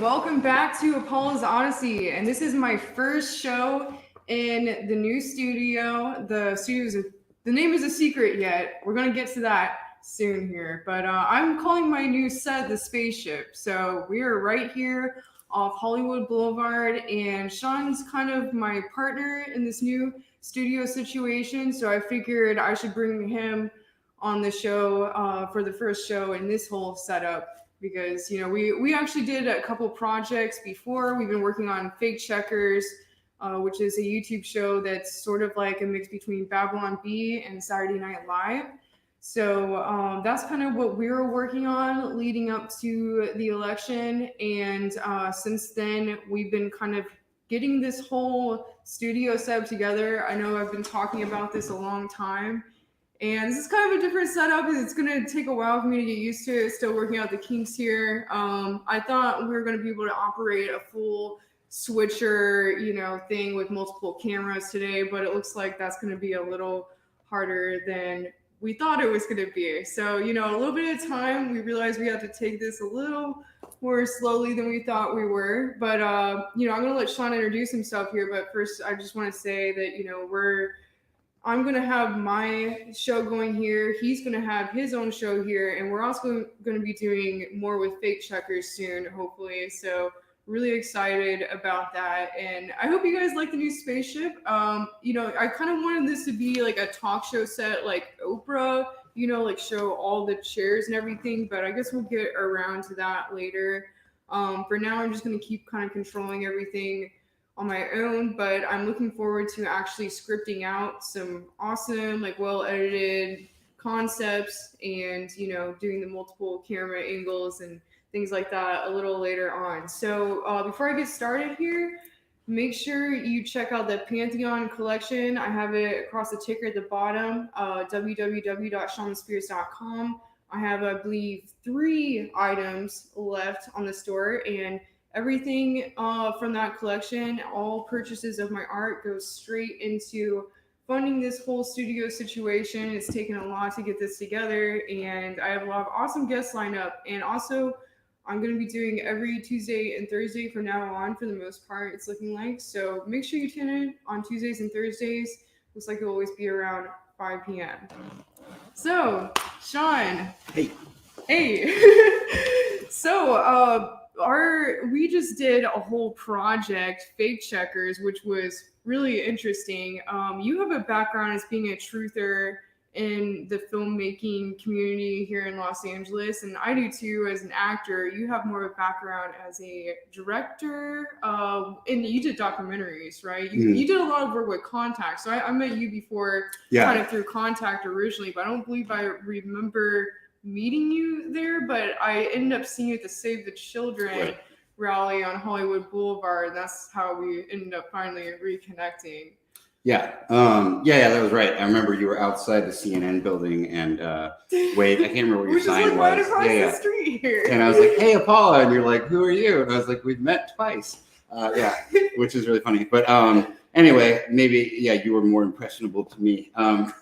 welcome back to Apolla's Odyssey, and this is my first show in the new studio. The name is a secret yet. We're gonna get to that soon here, but I'm calling my new set the Spaceship. So we are right here off Hollywood Blvd, and Sean's kind of my partner in this new studio situation. So I figured I should bring him on the show for the first show in this whole setup. Because we actually did a couple projects before. We've been working on Fake Checkers, which is a YouTube show that's sort of like a mix between Babylon Bee and Saturday Night Live. So that's kind of what we were working on leading up to the election. And since then, we've been kind of getting this whole studio set together. I know I've been talking about this a long time. And this is kind of a different setup. It's going to take a while for me to get used to it. Still working out the kinks here. I thought we were going to be able to operate a full switcher, thing with multiple cameras today, but it looks like that's going to be a little harder than we thought it was going to be. So, a little bit of time, we realized we had to take this a little more slowly than we thought we were. But, I'm going to let Sean introduce himself here. But first, I just want to say that, I'm going to have my show going here. He's going to have his own show here. And we're also going to be doing more with Fake Checkers soon, hopefully. So really excited about that. And I hope you guys like the new Spaceship. I kind of wanted this to be like a talk show set like Oprah, like show all the chairs and everything. But I guess we'll get around to that later. For now, I'm just going to keep kind of controlling everything on my own, but I'm looking forward to actually scripting out some awesome, well-edited concepts and, doing the multiple camera angles and things like that a little later on. So before I get started here, make sure you check out the Pantheon collection. I have it across the ticker at the bottom, www.shamanspirits.com. I have, I believe, 3 items left on the store, and everything from that collection, all purchases of my art goes straight into funding this whole studio situation. It's taken a lot to get this together, and I have a lot of awesome guests lined up. And also, I'm going to be doing every Tuesday and Thursday from now on for the most part, it's looking like. So make sure you tune in on Tuesdays and Thursdays. Looks like it'll always be around 5 p.m. So, Sean. Hey. So, we just did a whole project, Fake Checkers, which was really interesting. You have a background as being a truther in the filmmaking community here in Los Angeles, and I do too as an actor. You have more of a background as a director, and you did documentaries, right? You did a lot of work with Contact. So I met you before, kind of through Contact originally, but I don't believe I remember meeting you there, but I ended up seeing you at the Save the Children rally on Hollywood Blvd, and that's how we ended up finally reconnecting. That was right. I remember you were outside the CNN building, and wait, I can't remember what your sign was. Right across the street here. And I was like, "Hey, Apolla," and you're like, "Who are you?" And I was like, "We've met twice." Which is really funny. But anyway, maybe you were more impressionable to me. And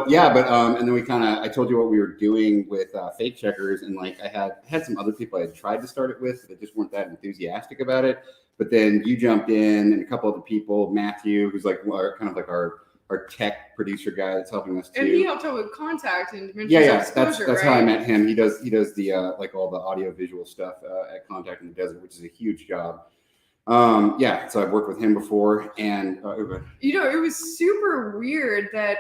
then I told you what we were doing with Fake Checkers, and I had some other people I had tried to start it with that just weren't that enthusiastic about it. But then you jumped in, and a couple other people, Matthew, who's our tech producer guy that's helping us too. And he helped out with Contact and Exposure, that's right? how I met him. He does the all the audio visual stuff at Contact in the Desert, which is a huge job. So I've worked with him before, and it was super weird that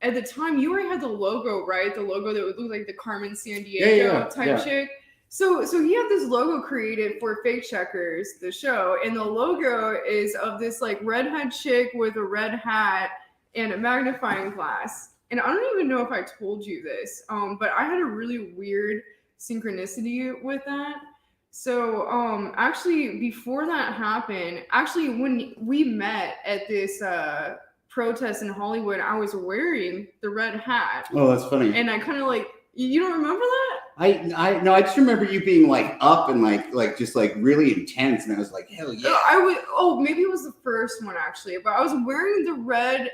at the time you already had the logo, right? The logo that would look like the Carmen Sandiego type chick. So he had this logo created for Fake Checkers, the show, and the logo is of this redhead chick with a red hat and a magnifying glass. And I don't even know if I told you this, but I had a really weird synchronicity with that. So actually, before that happened, when we met at this protest in Hollywood, I was wearing the red hat. Oh, that's funny. And I kind of you don't remember that? I just remember you being up and just really intense, and I was like, hell yeah. Maybe it was the first one actually, but I was wearing the red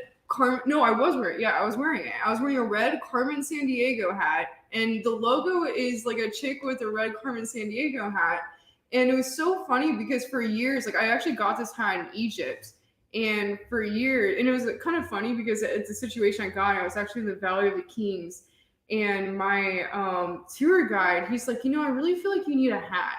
No, I was wearing. Yeah, I was wearing it. I was wearing a red Carmen Sandiego hat, and the logo is like a chick with a red Carmen Sandiego hat. And it was so funny because for years, like I actually got this hat in Egypt, and for years, and it was kind of funny because it's a situation I got. I was actually in the Valley of the Kings, and my tour guide, he's like, I really feel like you need a hat.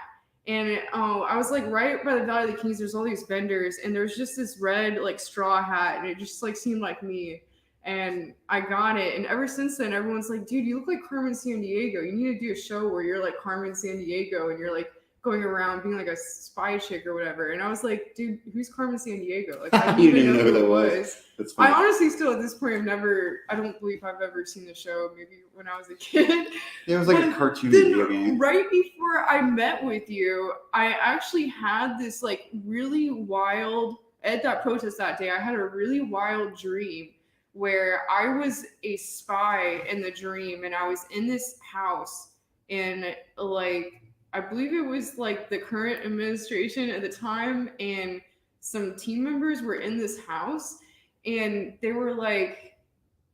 And I was like right by the Valley of the Kings. There's all these vendors, and there's just this red like straw hat, and it just like seemed like me. And I got it, and ever since then, everyone's like, "Dude, you look like Carmen Sandiego. You need to do a show where you're like Carmen Sandiego, and you're like going around being like a spy chick or whatever." And I was like, "Dude, who's Carmen Sandiego?" Like, I didn't even know who that was. That's funny. I honestly still at this point I don't believe I've ever seen the show. Maybe when I was a kid. It was like a cartoon video game. Right before I met with you, I actually had this like really wild, at that protest that day, I had a really wild dream where I was a spy in the dream, and I was in this house, and like I believe it was like the current administration at the time, and some team members were in this house, and they were like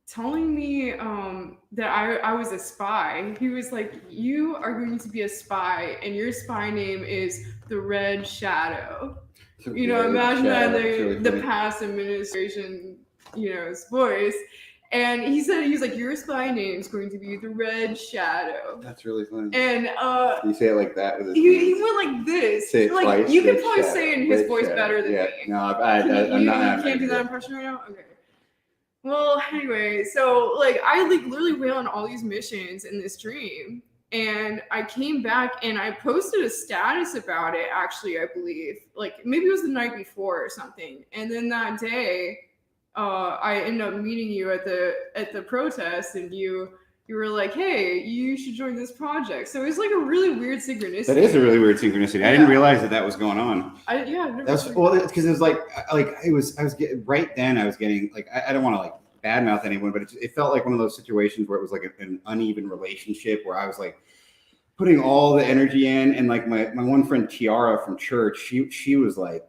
telling me that I was a spy. He was like, "You are going to be a spy, and your spy name is the Red Shadow." Imagine that the past administration, his voice. And he was like, "Your spy name is going to be the Red Shadow." That's really funny. And you say it like that with his he went like this. Say it like twice, you can Red probably Shadow, say it in his Red voice Shadow. better than me. No, I'm not. You can't do that impression right now? Okay. Well, anyway, so like I like literally went on all these missions in this dream, and I came back and I posted a status about it, actually, I believe. Like maybe it was the night before or something. And then that day, I ended up meeting you at the protest, and you were like, "Hey, you should join this project." So it's like a really weird synchronicity. That is a really weird synchronicity. I didn't realize that was going on. I've never because it was like I was getting right then. I was getting like I don't want to like badmouth anyone, but it felt like one of those situations where it was like an uneven relationship where I was like putting all the energy in, and like my one friend Tiara from church, she was like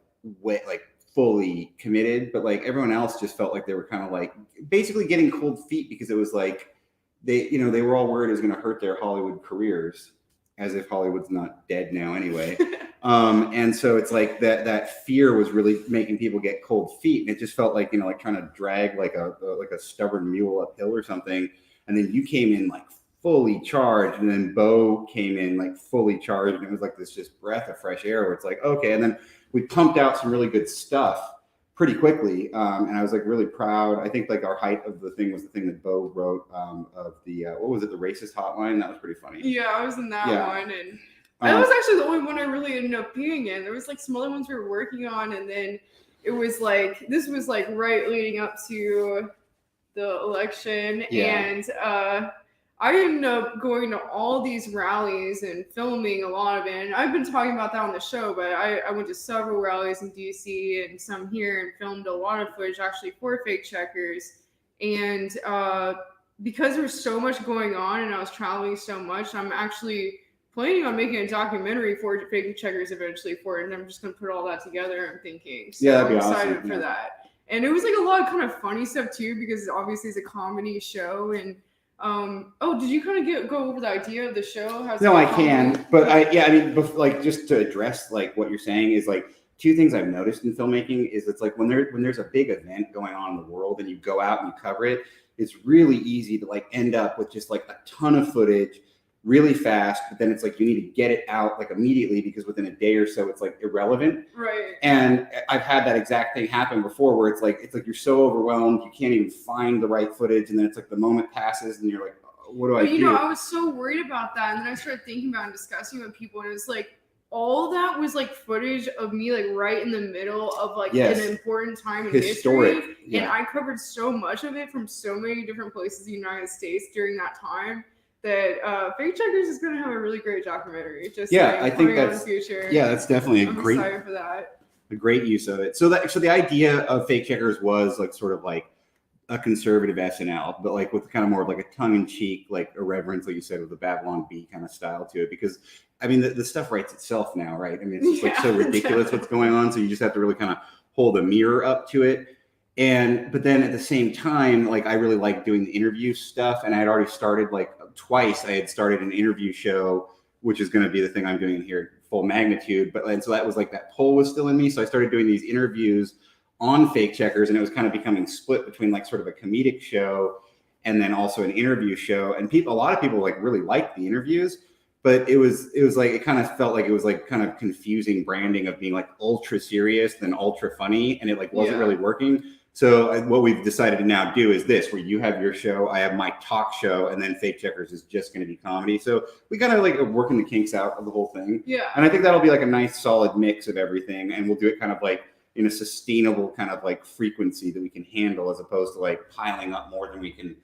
fully committed, but like everyone else just felt like they were kind of like basically getting cold feet because it was like they were all worried it was going to hurt their Hollywood careers, as if Hollywood's not dead now anyway. And so it's like that fear was really making people get cold feet, and it just felt like like trying to drag like a stubborn mule uphill or something. And then you came in like fully charged, and then Bo came in like fully charged, and it was like this just breath of fresh air where it's like, okay. And then we pumped out some really good stuff pretty quickly, and I was like really proud. I think like our height of the thing was the thing that Bo wrote of the what was it, the racist hotline? That was pretty funny. Yeah, I was in that one, and that was actually the only one I really ended up being in. There was like some other ones we were working on, and then it was like this was like right leading up to the election, and I ended up going to all these rallies and filming a lot of it. And I've been talking about that on the show, but I went to several rallies in DC and some here, and filmed a lot of footage actually for Fake Checkers. And because there was so much going on and I was traveling so much, I'm actually planning on making a documentary for Fake Checkers eventually for it. And I'm just going to put all that together, I'm thinking. So that'd be I'm excited awesome. for that. And it was like a lot of kind of funny stuff too, because obviously it's a comedy show. And did you kind of go over the idea of the show? No, I can, but like just to address like what you're saying is like two things I've noticed in filmmaking is it's like when there's a big event going on in the world and you go out and you cover it, it's really easy to like end up with just like a ton of footage really fast, but then it's like you need to get it out like immediately because within a day or so it's like irrelevant. Right. And I've had that exact thing happen before where it's like you're so overwhelmed you can't even find the right footage, and then it's like the moment passes and you're like, what do I do? I was so worried about that, and then I started thinking about and discussing with people, and it's like all that was like footage of me like right in the middle of like an important time in history. And I covered so much of it from so many different places in the United States during that time that Fake Checkers is going to have a really great documentary. I think that's that's definitely I'm excited for that. A great use of it. So the idea of Fake Checkers was like sort of like a conservative SNL, but like with kind of more of like a tongue-in-cheek, like irreverence, like you said, with the Babylon Bee kind of style to it. Because I mean, the stuff writes itself now, right? I mean, it's just like so ridiculous what's going on. So you just have to really kind of hold a mirror up to it. But then at the same time, like I really like doing the interview stuff, and I had already started like twice. I had started an interview show, which is going to be the thing I'm doing here, full magnitude. And so that was like that pull was still in me. So I started doing these interviews on Fake Checkers, and it was kind of becoming split between like sort of a comedic show and then also an interview show. And a lot of people like really liked the interviews, but it was like, it kind of felt like it was like kind of confusing branding of being like ultra serious then ultra funny, and it like wasn't really working. So what we've decided to now do is this, where you have your show, I have my talk show, and then Fake Checkers is just going to be comedy. So we kind of like are working the kinks out of the whole thing. Yeah. And I think that'll be like a nice solid mix of everything. And we'll do it kind of like in a sustainable kind of like frequency that we can handle, as opposed to like piling up more than we can,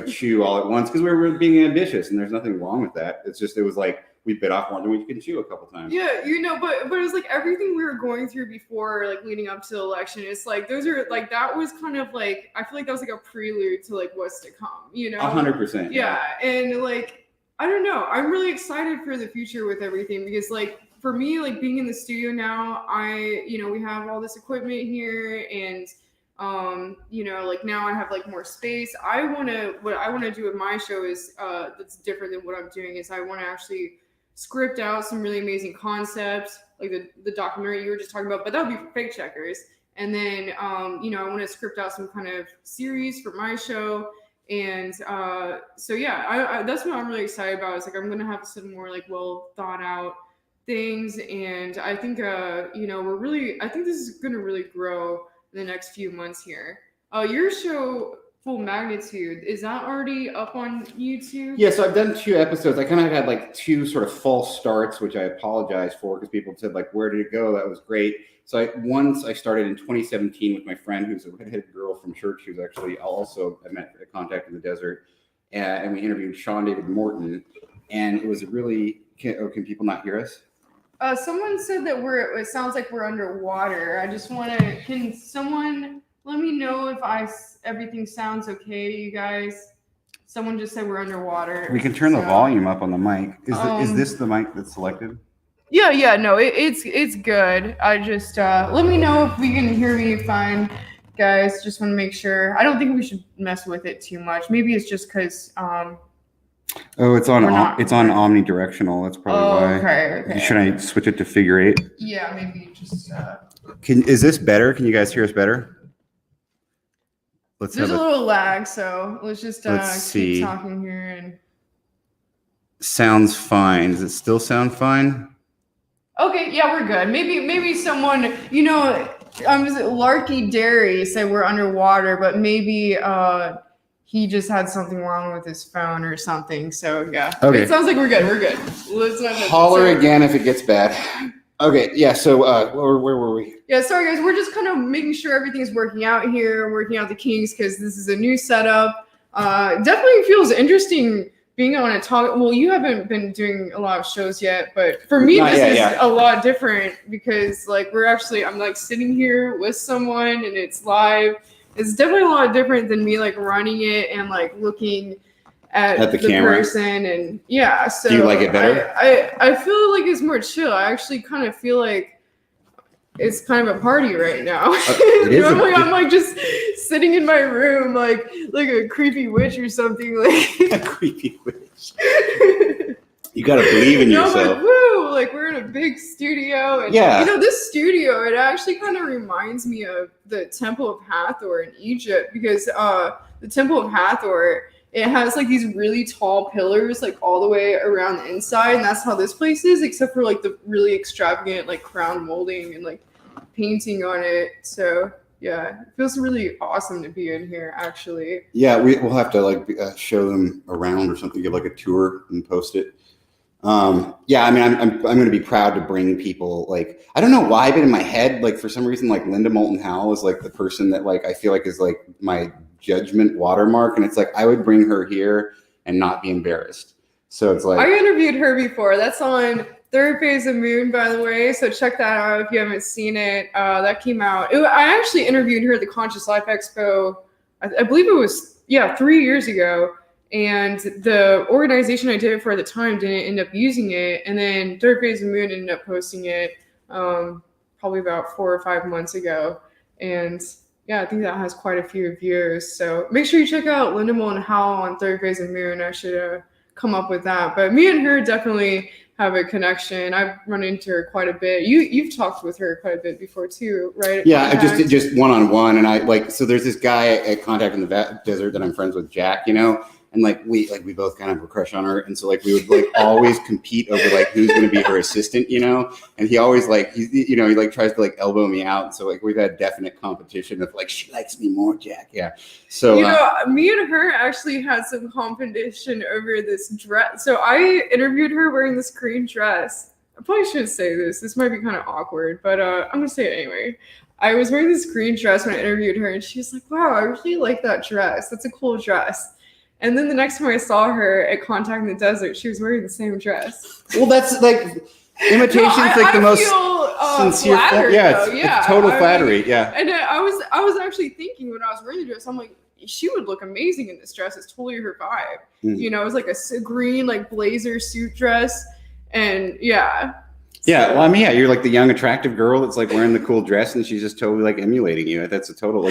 chew all at once, because we're being ambitious, and there's nothing wrong with that. It's just, it was like, we bit off more than we can chew a couple times. Yeah, but it was like everything we were going through before, like leading up to the election. It's like those are like, that was kind of like, I feel like that was like a prelude to like what's to come. 100%. Yeah, and like I don't know, I'm really excited for the future with everything, because like for me, like being in the studio now, we have all this equipment here, and like now I have like more space. What I want to do with my show is that's different than what I'm doing, is I want to actually script out some really amazing concepts, like the documentary you were just talking about, but that would be for Fake Checkers. And then, I want to script out some kind of series for my show. And that's what I'm really excited about. It's like, I'm going to have some more like well thought out things. And I think, I think this is going to really grow in the next few months here. Your show, Full Magnitude, is that already up on YouTube? Yeah, so I've done 2 episodes. I kind of had like 2 sort of false starts, which I apologize for, because people said like, where did it go? That was great. So once I started in 2017 with my friend, who's a redheaded girl from church, who's actually I met a contact in the desert, and we interviewed Sean David Morton, and it was a really, can people not hear us? Someone said that it sounds like we're underwater. I just want to, can someone let me know if everything sounds okay to you guys? Someone just said we're underwater. We can turn the volume up on the mic. Is this the mic that's selected? Yeah, no, it's good. I just let me know if we can hear me fine, guys. Just want to make sure. I don't think we should mess with it too much. Maybe it's just because it's on omnidirectional. That's probably why. Okay. Should I switch it to figure 8? Yeah, maybe just Is this better? Can you guys hear us better? There's a little lag, so let's just keep talking here. And sounds fine. Does it still sound fine? Okay, yeah, we're good. Maybe someone, Larky Derry said we're underwater, but maybe he just had something wrong with his phone or something. So yeah. Okay. It sounds like we're good. Let's not holler again if it gets bad. Okay, yeah, so where were we? Yeah, sorry guys, we're just kind of making sure everything's working out here, working out the kinks, because this is a new setup. Definitely feels interesting being on a talk. Well, you haven't been doing a lot of shows yet, but for me, this is a lot different, because like I'm like sitting here with someone and it's live. It's definitely a lot different than me like running it and like looking at the person, and so do you like it better? I feel like it's more chill. I actually kind of feel like it's kind of a party right now. Normally I'm like just sitting in my room like a creepy witch or something, like a creepy witch. You gotta believe in yourself. But woo, like we're in a big studio, and this studio, it actually kind of reminds me of the Temple of Hathor in Egypt, because the Temple of Hathor, it has like these really tall pillars like all the way around the inside, and that's how this place is, except for like the really extravagant like crown molding and like painting on it. So yeah, it feels really awesome to be in here, actually. Yeah, we'll have to like show them around or something, give like a tour and post it. I'm going to be proud to bring people, like, I don't know why, but in my head, like for some reason, like Linda Moulton Howe is like the person that like I feel like is like my judgment watermark, and it's like I would bring her here and not be embarrassed. So it's like, I interviewed her before. That's on Third Phase of Moon, by the way, so check that out if you haven't seen it. That came out. I actually interviewed her at the Conscious Life Expo. I believe it was 3 years ago. And the organization I did it for at the time didn't end up using it. And then Third Phase of Moon ended up posting it probably about 4 or 5 months ago. And Yeah, I think that has quite a few views. So make sure you check out Linda Moulton Howell on Third Phase of Moon. I should come up with that. But me and her definitely have a connection. I've run into her quite a bit. You've talked with her quite a bit before too, right? Yeah, I just one-on-one, and I like, so there's this guy at Contact in the Desert that I'm friends with, Jack, and we both kind of have a crush on her, and so we would always compete over who's going to be her assistant, and he always he tries to elbow me out, so we've had definite competition of she likes me more, Jack. Yeah, so me and her actually had some competition over this dress. So I interviewed her wearing this green dress. I probably shouldn't say this. This might be kind of awkward, but I'm gonna say it anyway. I was wearing this green dress when I interviewed her, and she was like, "Wow, I really like that dress. That's a cool dress." And then the next time I saw her at Contact in the Desert, she was wearing the same dress. Well, that's imitation's the most sincere form. Yeah, it's total flattery. Yeah. And I was actually thinking when I was wearing the dress, I'm like, she would look amazing in this dress. It's totally her vibe. It was a green blazer suit dress, and yeah. Yeah, well, I mean, yeah, you're the young, attractive girl that's wearing the cool dress, and she's just totally emulating you. That's a total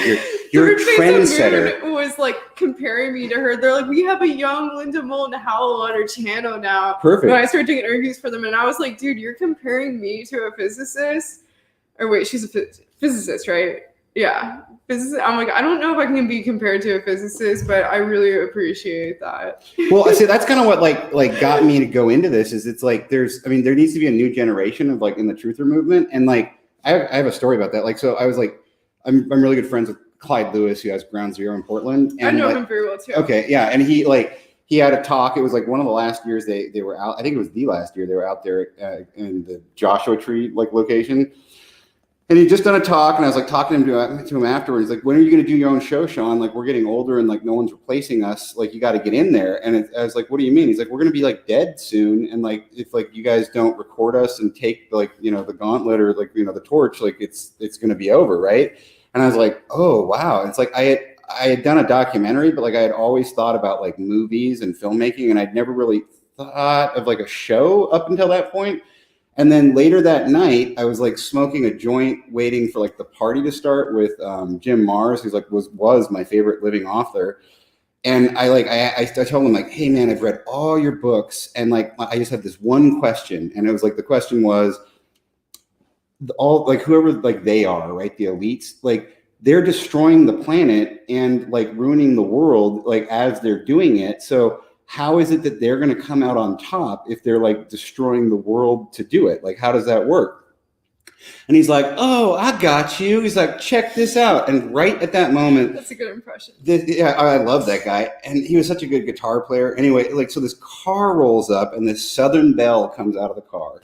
you're a trendsetter. Was comparing me to her. They're like, we have a young Linda Moulton Howell on her channel now. Perfect. When I started doing interviews for them, and I was like, dude, you're comparing me to a physicist? Or wait, she's a physicist, right? Yeah, physicist. I'm like, I don't know if I can be compared to a physicist, but I really appreciate that. Well, I see that's kind of what got me to go into this. Is it's there needs to be a new generation of in the truther movement, and I have a story about that. So I was I'm really good friends with Clyde Lewis, who has Ground Zero in Portland. And I know him very well too. Okay, yeah, and he had a talk. It was one of the last years they were out. I think it was the last year they were out there in the Joshua Tree location. And he'd just done a talk, and I was talking to him afterwards. When are you going to do your own show, Sean? We're getting older, and no one's replacing us. You got to get in there. And I was what do you mean? He's we're going to be dead soon, and if you guys don't record us and take the gauntlet or the torch, it's going to be over, right? And I was oh wow. It's I had done a documentary, but I had always thought about movies and filmmaking, and I'd never really thought of a show up until that point. And then later that night, I was smoking a joint, waiting for the party to start with Jim Mars, who's was my favorite living author. And I told him hey man, I've read all your books, and I just have this one question, and it was the question was, all whoever they are, right, the elites, they're destroying the planet and ruining the world as they're doing it. So how is it that they're going to come out on top if they're destroying the world to do it? How does that work? And he's oh, I got you. He's check this out. And right at that moment, that's a good impression. I love that guy. And he was such a good guitar player. Anyway, so this car rolls up, and this Southern Belle comes out of the car.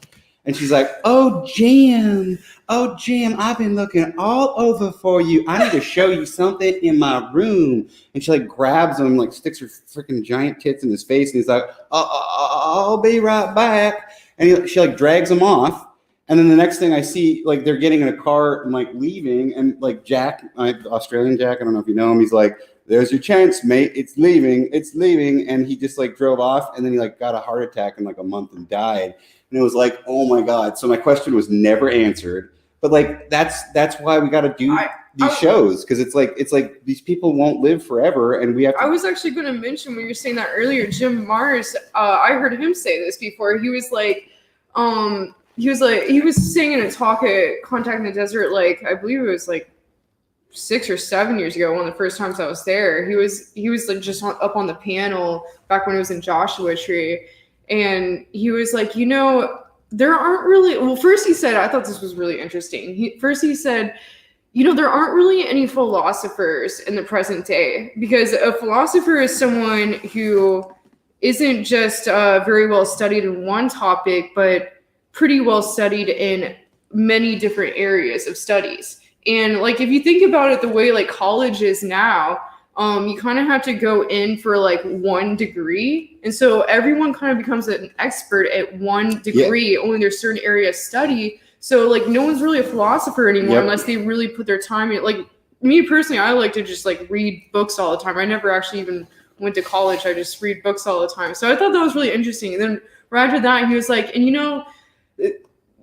And she's oh, Jim, I've been looking all over for you. I need to show you something in my room. And she grabs him, sticks her freaking giant tits in his face. And he's I'll be right back. And she drags him off. And then the next thing I see, they're getting in a car and leaving. And Jack, Australian Jack, I don't know if you know him. He's there's your chance, mate. It's leaving. And he just drove off. And then he got a heart attack in a month and died. And it was oh my God. So my question was never answered. But that's why we got to do these shows, because it's these people won't live forever, and we have to. I was actually going to mention when you were saying that earlier, Jim Mars. I heard him say this before. He was he was saying in a talk at Contact in the Desert, I believe it was 6 or 7 years ago, one of the first times I was there. He was just up on the panel back when it was in Joshua Tree. And he was there aren't really, well, first he said, I thought this was really interesting. He said, there aren't really any philosophers in the present day, because a philosopher is someone who isn't just very well studied in one topic, but pretty well studied in many different areas of studies. And if you think about it, the way college is now, you kind of have to go in for one degree. And so everyone kind of becomes an expert at one degree, only there's certain area of study. So no one's really a philosopher anymore unless they really put their time in. Me personally, I like to just read books all the time. I never actually even went to college. I just read books all the time. So I thought that was really interesting. And then right after that, he was and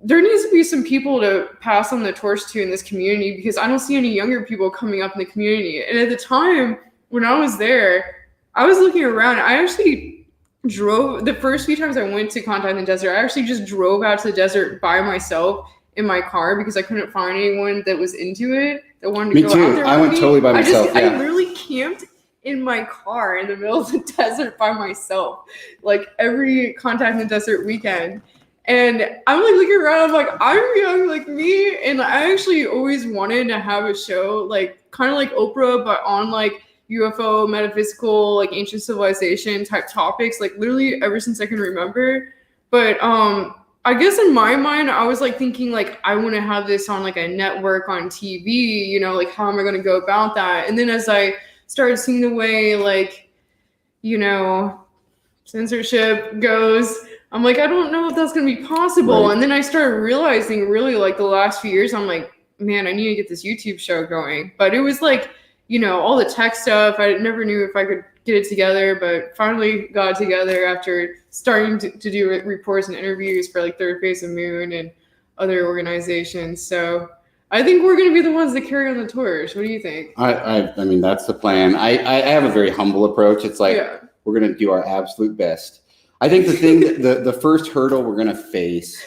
there needs to be some people to pass on the torch to in this community, because I don't see any younger people coming up in the community. And at the time when I was there, I was looking around. I actually drove the first few times I went to Contact in the Desert. I actually just drove out to the desert by myself in my car because I couldn't find anyone that was into it, that wanted to go out there. I went totally by myself. I literally camped in my car in the middle of the desert by myself, like every Contact in the Desert weekend. And I'm like looking around, I'm like, I'm young like me. And I actually always wanted to have a show, like kind of like Oprah, but on like UFO, metaphysical, like ancient civilization type topics, like literally ever since I can remember. But I guess in my mind, I was like thinking like, I want to have this on like a network on TV, you know, like how am I going to go about that? And then as I started seeing the way like, you know, censorship goes, I'm like, I don't know if that's going to be possible. Right. And then I started realizing really like the last few years, I'm like, man, I need to get this YouTube show going. But it was like, you know, all the tech stuff, I never knew if I could get it together, but finally got it together after starting to do reports and interviews for like Third Phase of Moon and other organizations. So I think we're going to be the ones that carry on the torch. What do you think? I mean, that's the plan. I have a very humble approach. It's like, we're going to do our absolute best. I think the thing, the first hurdle we're going to face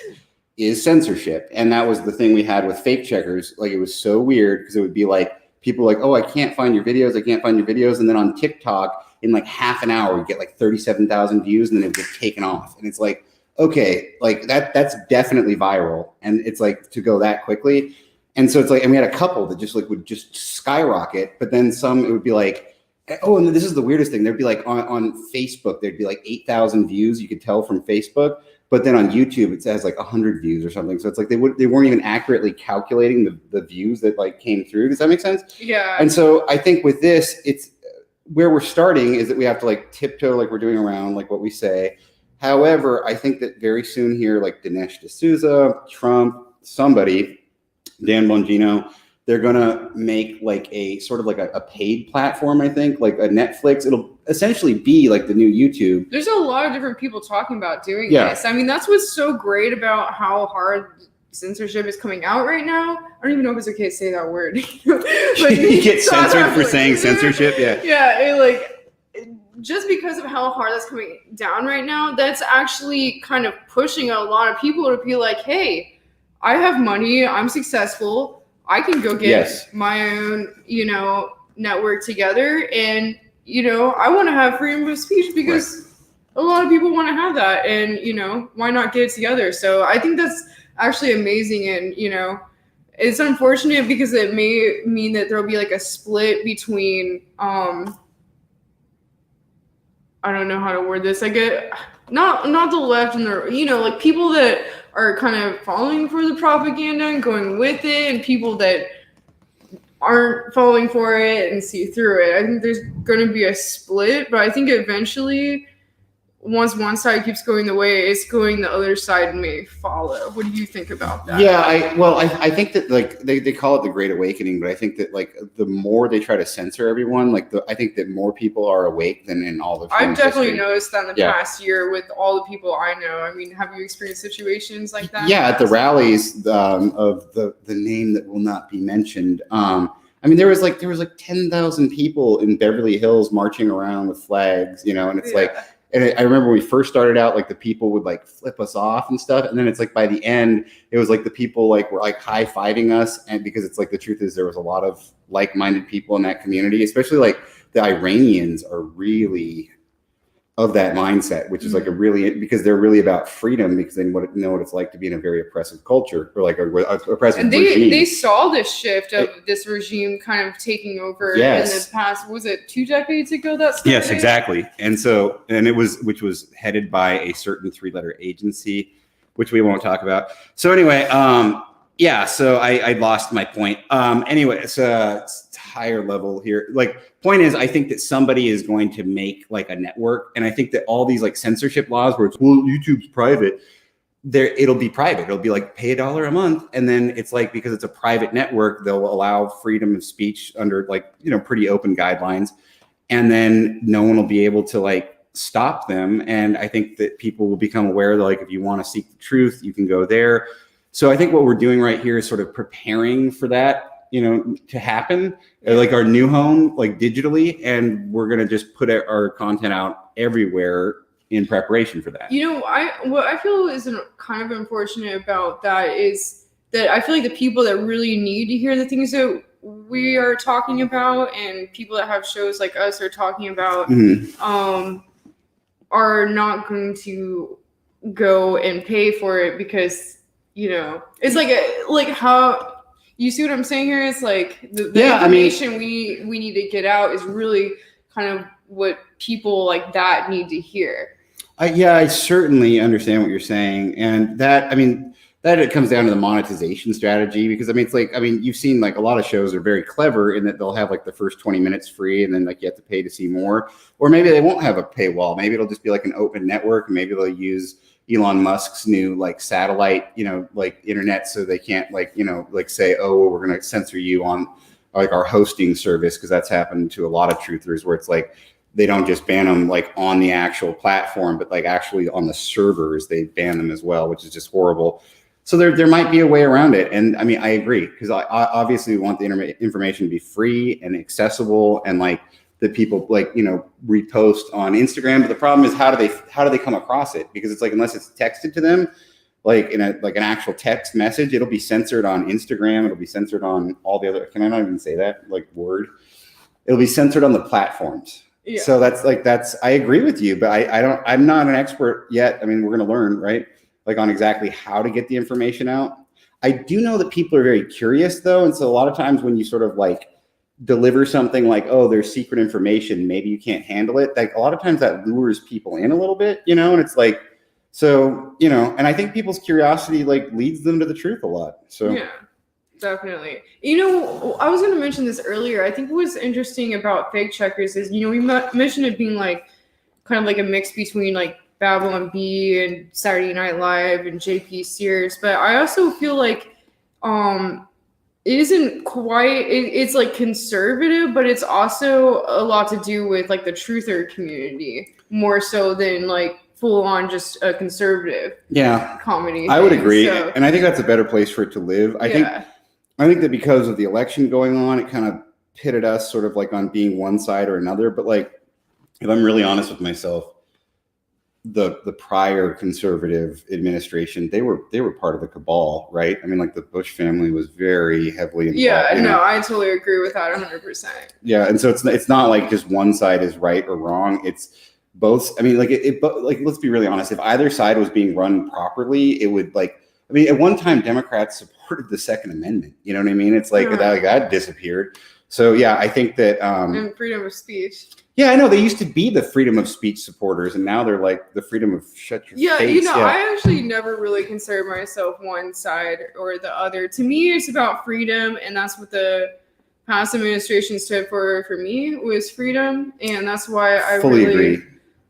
is censorship. And that was the thing we had with fake checkers. Like, it was so weird because it would be like, people like, oh, I can't find your videos. I can't find your videos. And then on TikTok, in like half an hour, you get like 37,000 views and then it gets taken off. And it's like, okay, like that's definitely viral. And it's like to go that quickly. And so it's like, and we had a couple that just like would just skyrocket, but then some, it would be like, oh, and this is the weirdest thing. There'd be like on Facebook, there'd be like 8,000 views. You could tell from Facebook, but then on YouTube, it says like 100 views or something. So it's like they weren't even accurately calculating the views that like came through. Does that make sense? Yeah. And so I think with this, it's where we're starting is that we have to like tiptoe like we're doing around like what we say. However, I think that very soon here, like Dinesh D'Souza, Trump, somebody, Dan Bongino, they're gonna make like a sort of like a paid platform, I think, like a Netflix. It'll essentially be like the new YouTube. There's a lot of different people talking about doing this. I mean, that's what's so great about how hard censorship is coming out right now. I don't even know if it's okay to say that word. But you get censored for saying censorship, just because of how hard that's coming down right now, that's actually kind of pushing a lot of people to be like, hey, I have money, I'm successful, I can go get my own, you know, network together, and, you know, I want to have freedom of speech because a lot of people want to have that, and, you know, why not get it together? So I think that's actually amazing, and, you know, it's unfortunate because it may mean that there'll be like a split between, I don't know how to word this. I get not the left and the, you know, like people that are kind of falling for the propaganda and going with it, and people that aren't falling for it and see through it. I think there's going to be a split, but I think eventually, once one side keeps going the way it's going, the other side may follow. What do you think about that? Yeah, I think that like they call it the Great Awakening, but I think that like the more they try to censor everyone, like I think that more people are awake than in all the. I've definitely noticed that in the past year with all the people I know. I mean, have you experienced situations like that? Yeah, at the rallies of the name that will not be mentioned. I mean, there was like 10,000 people in Beverly Hills marching around with flags, you know, and it's like. And I remember when we first started out, like the people would like flip us off and stuff. And then it's like by the end, it was like the people like were like high-fiving us. And because it's like the truth is there was a lot of like-minded people in that community, especially like the Iranians are really of that mindset, which is like a really, because they're really about freedom, because they know what it's like to be in a very oppressive culture or like a oppressive regime. They saw this shift of this regime kind of taking over in the past, was it 2 decades ago that started? Yes, exactly. And so, which was headed by a certain 3-letter agency, which we won't talk about. So anyway, so I lost my point. Anyway, so it's higher level here. Like, point is, I think that somebody is going to make like a network, and I think that all these like censorship laws where it's, well, YouTube's private, it'll be private. It'll be like pay $1 a month, and then it's like, because it's a private network, they'll allow freedom of speech under like, you know, pretty open guidelines, and then no one will be able to like stop them. And I think that people will become aware that like if you want to seek the truth, you can go there. So I think what we're doing right here is sort of preparing for that, to happen, like our new home, like digitally, and we're going to just put our content out everywhere in preparation for that. What I feel is kind of unfortunate about that is that I feel like the people that really need to hear the things that we are talking about and people that have shows like us are talking about, are not going to go and pay for it because, it's like how you see what I'm saying here? It's like the information we need to get out is really kind of what people like that need to hear. I certainly understand what you're saying. And that it comes down to the monetization strategy, because it's like, you've seen like a lot of shows are very clever in that they'll have like the first 20 minutes free and then like you have to pay to see more, or maybe they won't have a paywall. Maybe it'll just be like an open network. Maybe they'll use Elon Musk's new like satellite, like internet. So they can't like say, oh, we're going to censor you on like our hosting service. Cause that's happened to a lot of truthers where it's like, they don't just ban them like on the actual platform, but like actually on the servers, they ban them as well, which is just horrible. So there might be a way around it. And I agree, because I obviously want the information to be free and accessible and like that people like, repost on Instagram. But the problem is how do they come across it? Because it's like, unless it's texted to them, like in an actual text message, it'll be censored on Instagram. It'll be censored on all the other, can I not even say that? Like word, it'll be censored on the platforms. Yeah. So that's I agree with you, but I'm not an expert yet. We're going to learn, right? Like on exactly how to get the information out. I do know that people are very curious though. And so a lot of times when you sort of like deliver something like, oh, there's secret information, maybe you can't handle it. Like a lot of times that lures people in a little bit, and it's like, so, and I think people's curiosity like leads them to the truth a lot. So yeah. Definitely. I was going to mention this earlier. I think what's interesting about fake checkers is, we mentioned it being like kind of like a mix between like Babylon Bee and Saturday Night Live and JP Sears. But I also feel like it isn't quite, it's like conservative, but it's also a lot to do with like the truther community more so than like full on just a conservative comedy. I would agree. So, and I think that's a better place for it to live. I think that because of the election going on, it kind of pitted us sort of like on being one side or another. But like, if I'm really honest with myself, the prior conservative administration, they were part of the cabal, right? Like the Bush family was very heavily involved. Yeah, I totally agree with that 100%. Yeah, and so it's not like just one side is right or wrong. It's both. Let's be really honest. If either side was being run properly, it would like. At one time, Democrats supported the Second Amendment. You know what I mean? It's like that disappeared. So yeah, I think that and freedom of speech. Yeah, I know they used to be the freedom of speech supporters, and now they're like the freedom of shut your face. I actually never really considered myself one side or the other. To me, it's about freedom, and that's what the past administration stood for me was freedom, and that's why I fully agree.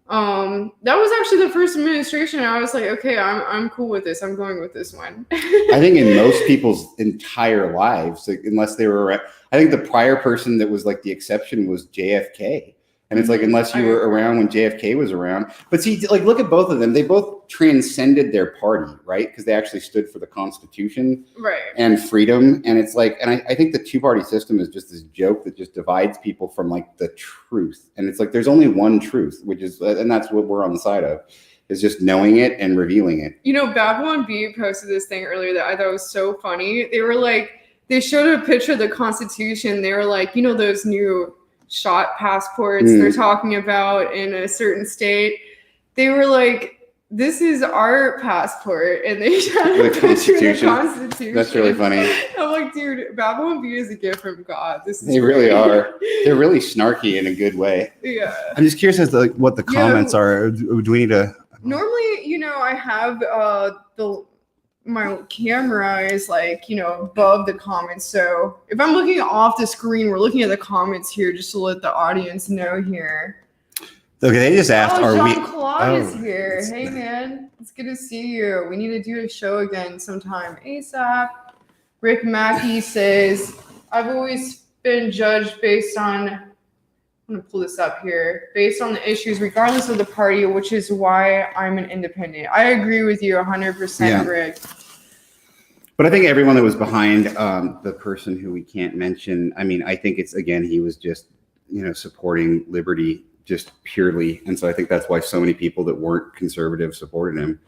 That was actually the first administration. I was like, okay, I'm cool with this. I'm going with this one. I think in most people's entire lives, like, unless they were, I think the prior person that was like the exception was JFK. And it's like, unless you were around when JFK was around. But see, like, look at both of them. They both transcended their party, right? Because they actually stood for the Constitution and freedom. And it's like, and I think the two-party system is just this joke that just divides people from like the truth. And it's like, there's only one truth, which is, and that's what we're on the side of, is just knowing it and revealing it. Babylon Bee posted this thing earlier that I thought was so funny. They were like, they showed a picture of the Constitution. They were like, those new shot passports they're talking about in a certain state. They were like, this is our passport, and they showed a picture of the Constitution. That's really funny. I'm like, dude, Babylon Bee is a gift from God. They really are. They're really snarky in a good way. Yeah. I'm just curious as to like, what the comments are. Do we need to? Normally, I have my camera is like, above the comments. So if I'm looking off the screen, we're looking at the comments here just to let the audience know here. Okay, they just asked, Jean-Claude is here. Hey, man, it's good to see you. We need to do a show again sometime ASAP. Rick Mackey says, I've always been judged based on, I'm going to pull this up here, based on the issues, regardless of the party, which is why I'm an independent. I agree with you 100%, Rick. But I think everyone that was behind the person who we can't mention, I mean, I think it's, again, he was just, supporting liberty just purely. And so I think that's why so many people that weren't conservative supported him.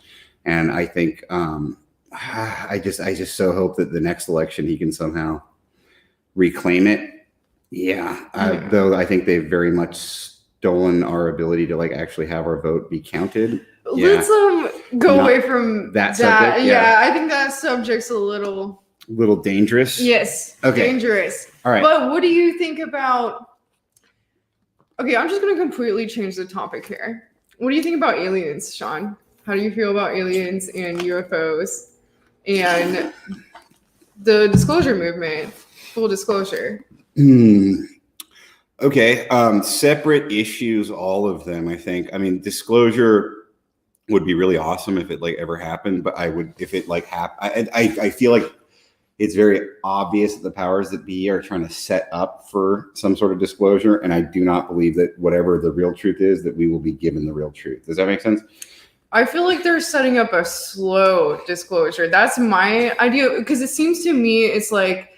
And I think I just so hope that the next election he can somehow reclaim it. Yeah. Though I think they've very much stolen our ability to actually have our vote be counted. Yeah. Let's go away from that subject. Yeah, I think that subject's a little dangerous. Yes. Okay. Dangerous. All right. But what do you think about? Okay, I'm just gonna completely change the topic here. What do you think about aliens, Sean? How do you feel about aliens and UFOs and the disclosure movement? Full disclosure. Okay. Separate issues, all of them, I think. I mean, disclosure would be really awesome if it ever happened, but if it happened, I feel like it's very obvious that the powers that be are trying to set up for some sort of disclosure. And I do not believe that whatever the real truth is, that we will be given the real truth. Does that make sense? I feel like they're setting up a slow disclosure. That's my idea, because it seems to me it's like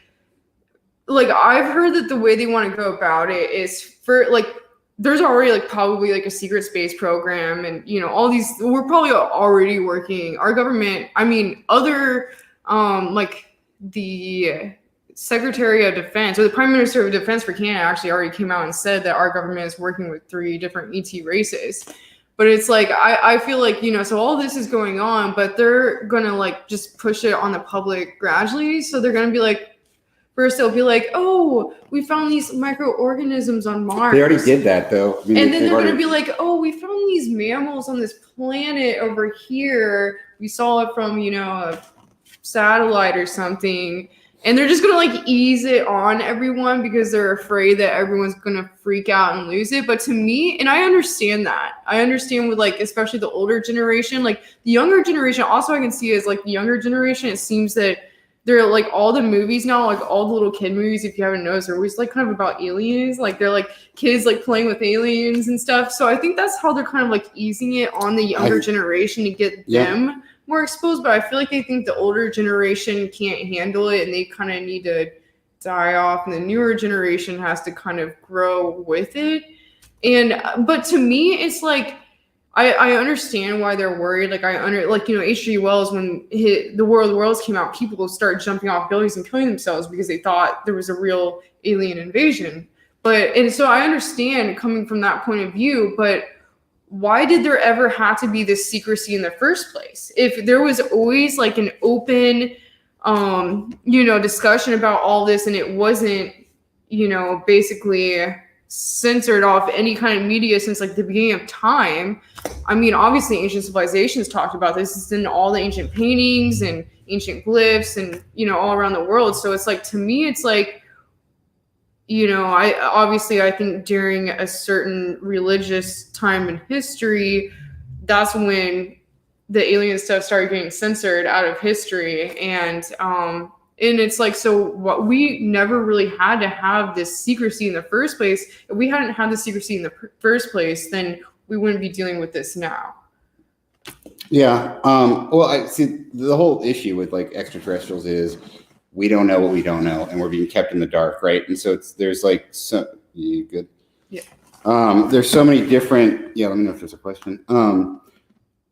I've heard that the way they want to go about it is for there's already probably a secret space program, and all these, we're probably already working, our government, I mean other the Secretary of Defense or the Prime Minister of Defense for Canada actually already came out and said that our government is working with 3 different ET races. But it's I feel so all this is going on, but they're gonna just push it on the public gradually. So they're gonna be first they'll be oh, we found these microorganisms on Mars. They already did that though. I mean, and then they're going to be oh, we found these mammals on this planet over here. We saw it from, a satellite or something. And they're just going to ease it on everyone because they're afraid that everyone's going to freak out and lose it. But to me, and I understand that. I understand with especially the older generation, the younger generation, also I can see as the younger generation, it seems that they're all the movies now, all the little kid movies, if you haven't noticed, are always kind of about aliens. They're kids playing with aliens and stuff. So I think that's how they're kind of easing it on the younger generation to get them more exposed. But I feel they think the older generation can't handle it and they kind of need to die off, and the newer generation has to kind of grow with it. But to me, it's I understand why they're worried. H.G. Wells, when The War of the Worlds came out, people started jumping off buildings and killing themselves because they thought there was a real alien invasion. And so I understand coming from that point of view, but why did there ever have to be this secrecy in the first place? If there was always an open, discussion about all this, and it wasn't, basically censored off any kind of media since the beginning of time. I mean, obviously ancient civilizations talked about this. It's in all the ancient paintings and ancient glyphs and, all around the world. So it's to me, it's I think during a certain religious time in history, that's when the alien stuff started getting censored out of history. And it's so what we never really had to have this secrecy in the first place. If we hadn't had the secrecy in the first place, then we wouldn't be dealing with this now. Yeah. Well, I see the whole issue with extraterrestrials is we don't know what we don't know, and we're being kept in the dark, right? And so there's you good? Yeah. There's so many different. Yeah. Let me know if there's a question.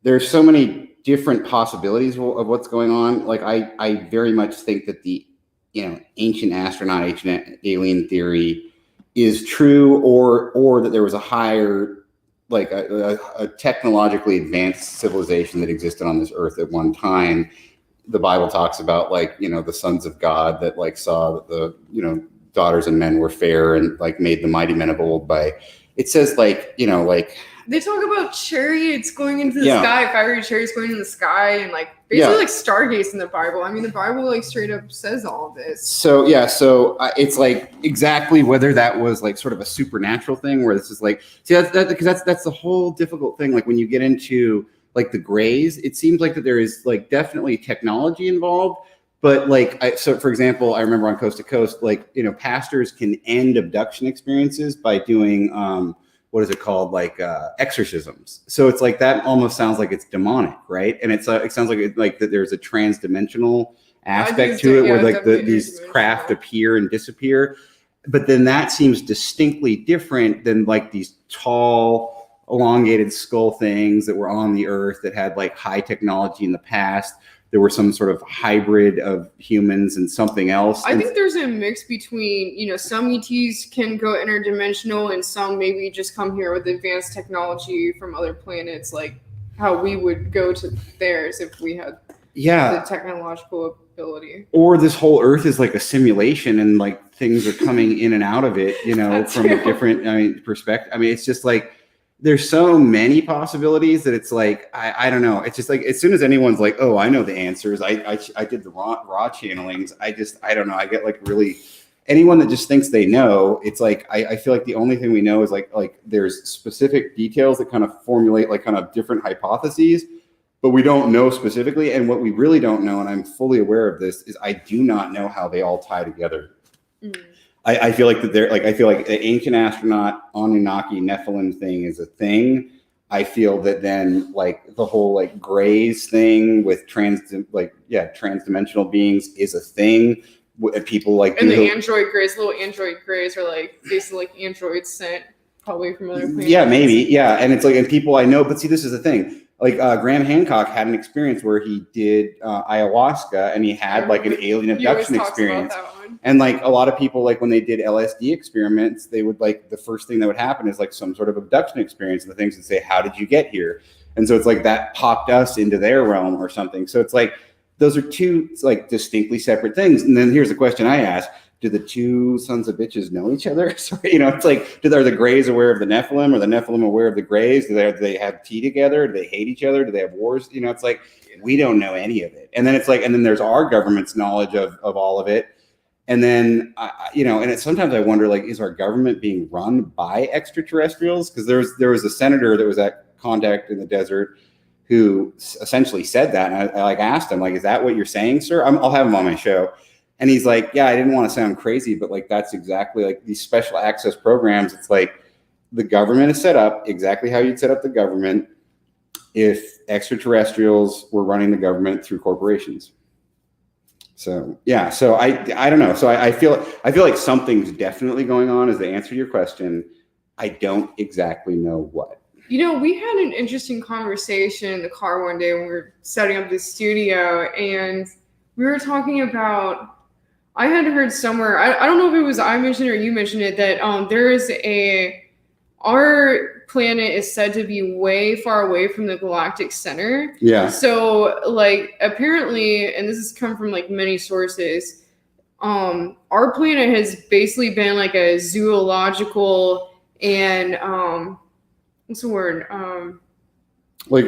There's so many different possibilities of what's going on. I very much think that the ancient astronaut, ancient alien theory is true, or that there was a higher a technologically advanced civilization that existed on this earth at one time. The Bible talks about the sons of God that saw that the daughters and men were fair and made the mighty men of old by, it says they talk about chariots going into the sky, fiery chariots going in the sky, and basically stargates in the Bible. I mean, the Bible straight up says all of this. So it's exactly whether that was sort of a supernatural thing, where this is because that's the whole difficult thing. When you get into the grays, it seems that there is definitely technology involved, but so for example, I remember on Coast to Coast, pastors can end abduction experiences by doing what is it called, exorcisms. So it's that almost sounds like it's demonic, right? And it sounds like that there's a transdimensional aspect to it, where like these craft appear and disappear. But then that seems distinctly different than like these tall, elongated skull things that were on the Earth that had like high technology in the past. There were some sort of hybrid of humans and something else. I think there's a mix between, you know, some ETs can go interdimensional and some maybe just come here with advanced technology from other planets, like how we would go to theirs if we had the technological ability. Or this whole Earth is like a simulation and like things are coming in and out of it, you know, from a different perspective. I mean, it's just like, there's so many possibilities that it's like, I don't know. It's just like, as soon as anyone's like, oh, I know the answers. I did the raw channelings. I don't know. I get like really, anyone that just thinks they know, it's like, I feel like the only thing we know is like there's specific details that kind of formulate like kind of different hypotheses, but we don't know specifically. And what we really don't know, and I'm fully aware of this, is I do not know how they all tie together. Mm. I feel like I feel like the ancient astronaut Anunnaki Nephilim thing is a thing. I feel that then like the whole like grays thing with transdimensional beings is a thing. And people like, and the android grays, little android grays are like basically like androids sent probably from other planets. Yeah, maybe. Yeah. And it's like, and people I know, but see, this is the thing. Like Graham Hancock had an experience where he did ayahuasca and he had like an alien abduction experience. And like a lot of people, like when they did LSD experiments, they would like, the first thing that would happen is like some sort of abduction experience, and the things would say, how did you get here? And so it's like that popped us into their realm or something. So it's like, those are two like distinctly separate things. And then here's the question I ask. Do the two sons of bitches know each other? So, you know, it's like, are the Greys aware of the Nephilim, or the Nephilim aware of the Greys? Do they have tea together? Do they hate each other? Do they have wars? You know, it's like, we don't know any of it. And then it's like, and then there's our government's knowledge of all of it. And then, you know, and sometimes I wonder, like, is our government being run by extraterrestrials? Because there was a senator that was at Contact in the Desert who essentially said that. And I like asked him, like, is that what you're saying, sir? I'll have him on my show. And he's like, yeah, I didn't want to sound crazy, but like, that's exactly like these special access programs. It's like the government is set up exactly how you'd set up the government if extraterrestrials were running the government through corporations. So, yeah, so I don't know. So I feel like something's definitely going on is the answer to your question. I don't exactly know what. You know, we had an interesting conversation in the car one day when we were setting up the studio, and we were talking about, I had heard somewhere, I don't know if it was I mentioned or you mentioned it, that there is our planet is said to be way far away from the galactic center. Yeah. So like apparently, and this has come from like many sources, our planet has basically been like a zoological and what's the word? Like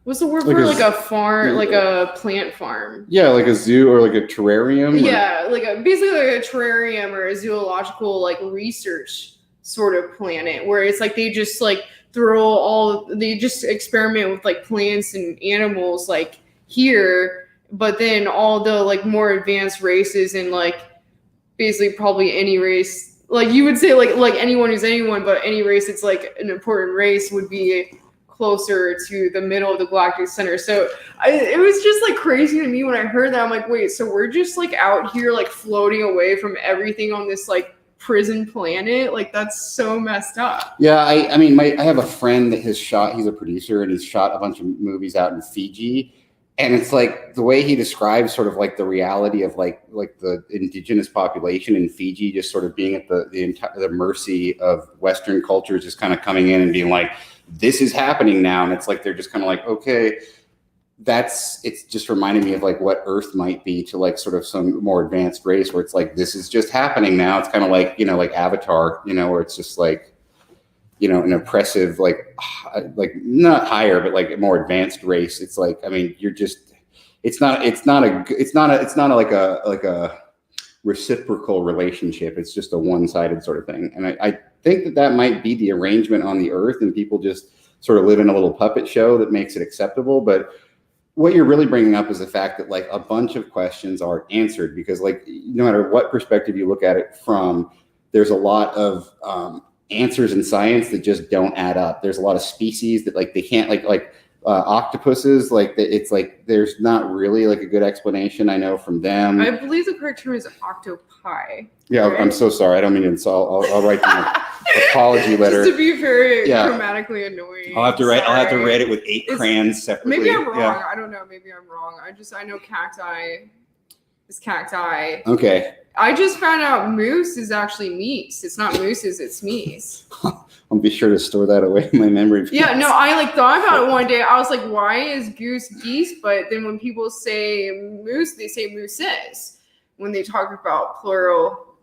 what's the word for like a farm, like a plant farm? Yeah, like a zoo or like a terrarium. Yeah, basically like a terrarium or a zoological like research sort of planet, where it's like they just like they just experiment with like plants and animals like here, but then all the like more advanced races and like basically probably any race, like you would say like anyone who's anyone, but any race it's like an important race would be closer to the middle of the galactic center. So it was just like crazy to me when I heard that. I'm like, wait, so we're just like out here like floating away from everything on this like prison planet? Like that's so messed up. Yeah, I mean I have a friend that he's a producer, and he's shot a bunch of movies out in Fiji. And it's like the way he describes sort of like the reality of like the indigenous population in Fiji just sort of being at the mercy of Western cultures, just kind of coming in and being like, this is happening now. And it's like, they're just kind of like, okay, it's just reminding me of like what Earth might be to like sort of some more advanced race where it's like, this is just happening now. It's kind of like, you know, like Avatar, you know, where it's just like, you know, an oppressive, like not higher, but like a more advanced race. It's like, I mean, you're just, it's not like a reciprocal relationship. It's just a one-sided sort of thing. And I think that might be the arrangement on the Earth, and people just sort of live in a little puppet show that makes it acceptable. But what you're really bringing up is the fact that like a bunch of questions aren't answered, because like no matter what perspective you look at it from, there's a lot of answers in science that just don't add up. There's a lot of species that like they can't like octopuses, like it's like there's not really like a good explanation I know from them. I believe the correct term is octopi. Yeah, right? I'm so sorry. I don't mean to insult. I'll write them an apology letter. Just to be very grammatically annoying. I'll have to write it with 8 crayons separately. Maybe I'm wrong. Yeah. I don't know. Maybe I'm wrong. I know cacti is cacti. Okay. I just found out moose is actually meese. It's not mooses, it's meese. I'll be sure to store that away in my memory. Yeah, no, I like thought about it one day. I was like, why is goose geese? But then when people say moose, they say mooses when they talk about plural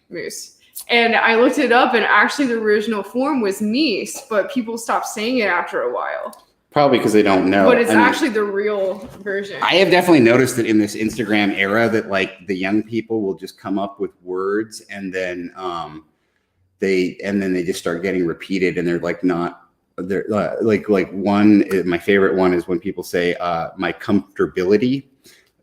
moose. And I looked it up, and actually the original form was meese, but people stopped saying it after a while. Probably because they don't know. But it's actually the real version. I have definitely noticed that in this Instagram era that like the young people will just come up with words and then they just start getting repeated, and they're like not they're like one. My favorite one is when people say my comfortability.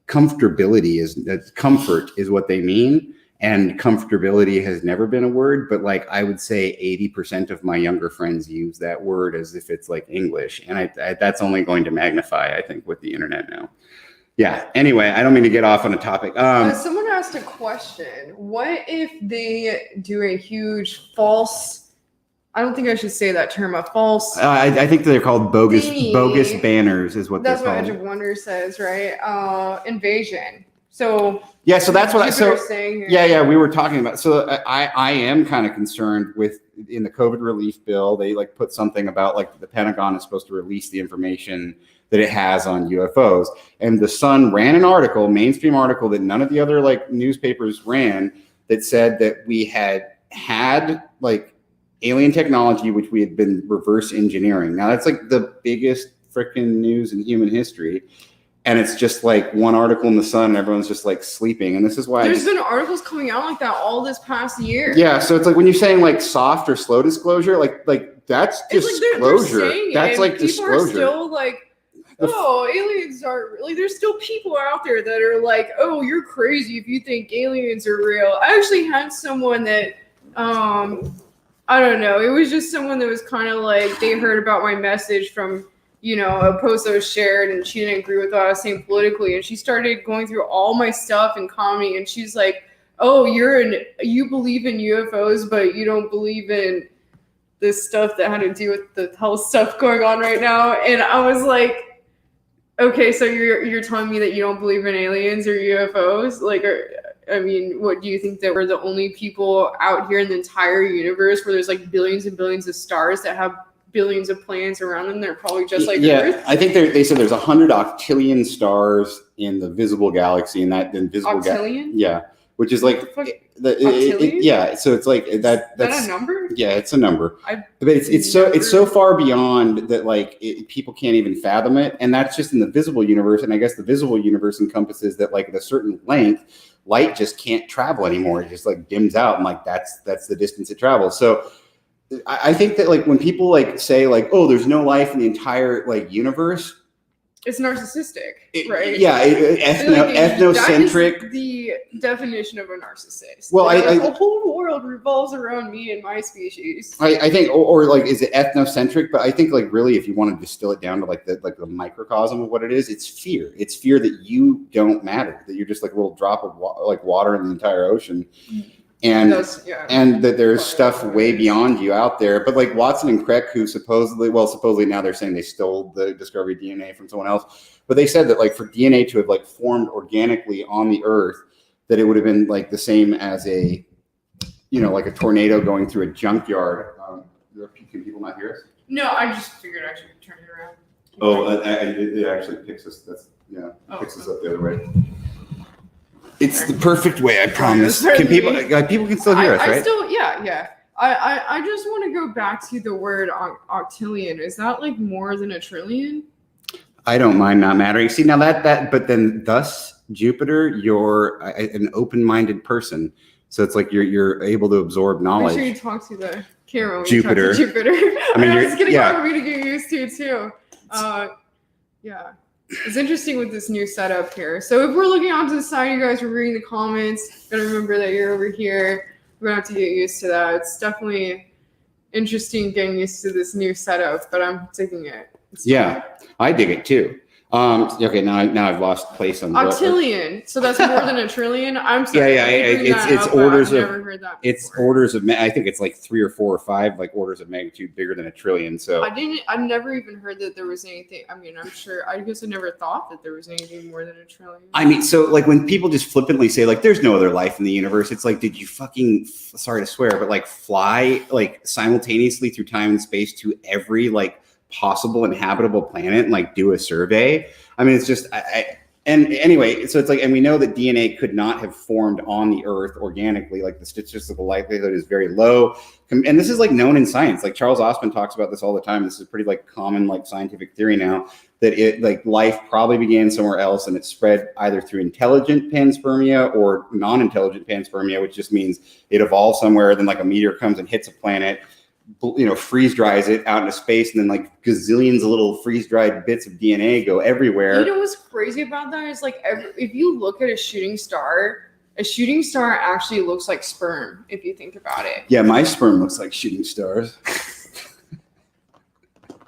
Comfortability is comfort is what they mean. And comfortability has never been a word, but like I would say 80% of my younger friends use that word as if it's like English. And I that's only going to magnify, I think, with the internet now. Yeah. Anyway, I don't mean to get off on a topic. Someone asked a question. What if they do a huge false, I don't think I should say that term, a false. I think they're called bogus banners is what they're called. That's what Edge of Wonder says, right? Invasion. So yeah, so that's what saying. Yeah, we were talking about. So I am kind of concerned with in the COVID relief bill, they like put something about like the Pentagon is supposed to release the information that it has on UFOs. And the Sun ran an article, mainstream article that none of the other like newspapers ran, that said that we had like alien technology, which we had been reverse engineering. Now that's like the biggest freaking news in human history. And it's just like one article in the Sun and everyone's just like sleeping. And this is why there's been articles coming out like that all this past year. Yeah. So it's like when you're saying like soft or slow disclosure, like that's disclosure. Like that's like people disclosure. Are still like, oh, aliens are like, there's still people out there that are like, oh, you're crazy if you think aliens are real. I actually had someone that, I don't know. It was just someone that was kind of like, they heard about my message from, you know, a post that was shared, and she didn't agree with what I was saying politically. And she started going through all my stuff and commenting, and she's like, oh, you believe in UFOs, but you don't believe in this stuff that had to do with the health stuff going on right now. And I was like, okay, so you're telling me that you don't believe in aliens or UFOs? Like, I mean, what do you think, that we're the only people out here in the entire universe where there's like billions and billions of stars that have billions of planets around them? They're probably just like Earth. I think they said there's 100 octillion stars in the visible galaxy, and that invisible octillion. Yeah, which is like octillion? So it's like that's that a number? Yeah, it's a number. But it's so far beyond that like people can't even fathom it, and that's just in the visible universe. And I guess the visible universe encompasses that like at a certain length, light just can't travel anymore. It just like dims out, and like that's the distance it travels. So I think that like when people like say like, oh, there's no life in the entire like universe, it's narcissistic, right? Yeah, ethnocentric. That is the definition of a narcissist. Well, the whole world revolves around me and my species. I think, or like, is it ethnocentric? But I think like really, if you want to distill it down to like the microcosm of what it is, it's fear. It's fear that you don't matter, that you're just like a little drop of water in the entire ocean. And that there's stuff way beyond you out there. But like Watson and Crick, who supposedly now they're saying they stole the discovery of DNA from someone else. But they said that like for DNA to have like formed organically on the Earth, that it would have been like the same as a, you know, like a tornado going through a junkyard. Can people not hear us? No, I just figured I should turn it around. It actually picks us. Picks us up the other way. It's the perfect way, I promise. Can people can still hear us, right? I just want to go back to the word octillion. Is that like more than a trillion? I don't mind not mattering. See, now but then thus Jupiter, you're an open-minded person. So it's like you're able to absorb knowledge. Make sure you talk to the camera when Jupiter. you talk to Jupiter. I mean, it's getting hard for me to get used to too. Yeah. It's interesting with this new setup here. So if we're looking onto the side, you guys are reading the comments. Gotta remember that you're over here. We're gonna have to get used to that. It's definitely interesting getting used to this new setup, but I'm taking it. Yeah, I dig it too. Okay, now I've lost place on octillion. So that's more than a trillion. I'm sorry. Yeah. It's orders of. I've never heard that before. It's orders of. I think it's like 3 or 4 or 5 like orders of magnitude bigger than a trillion. So I've never even heard that there was anything. I mean, I'm sure. I guess I never thought that there was anything more than a trillion. I mean, so like when people just flippantly say like, "There's no other life in the universe," it's like, did you fucking? Sorry to swear, but like fly like simultaneously through time and space to every like possible inhabitable planet and like do a survey? I mean, it's just and anyway, so it's like, and we know that DNA could not have formed on the Earth organically. Like the statistical likelihood is very low, and this is like known in science. Like Charles Osman talks about this all the time. This is pretty like common like scientific theory now, that it like life probably began somewhere else and it spread either through intelligent panspermia or non-intelligent panspermia, which just means it evolved somewhere. Then like a meteor comes and hits a planet, freeze dries it out into space, and then like gazillions of little freeze dried bits of DNA go everywhere. You know what's crazy about that is like if you look at a shooting star actually looks like sperm if you think about it. Yeah, my sperm looks like shooting stars.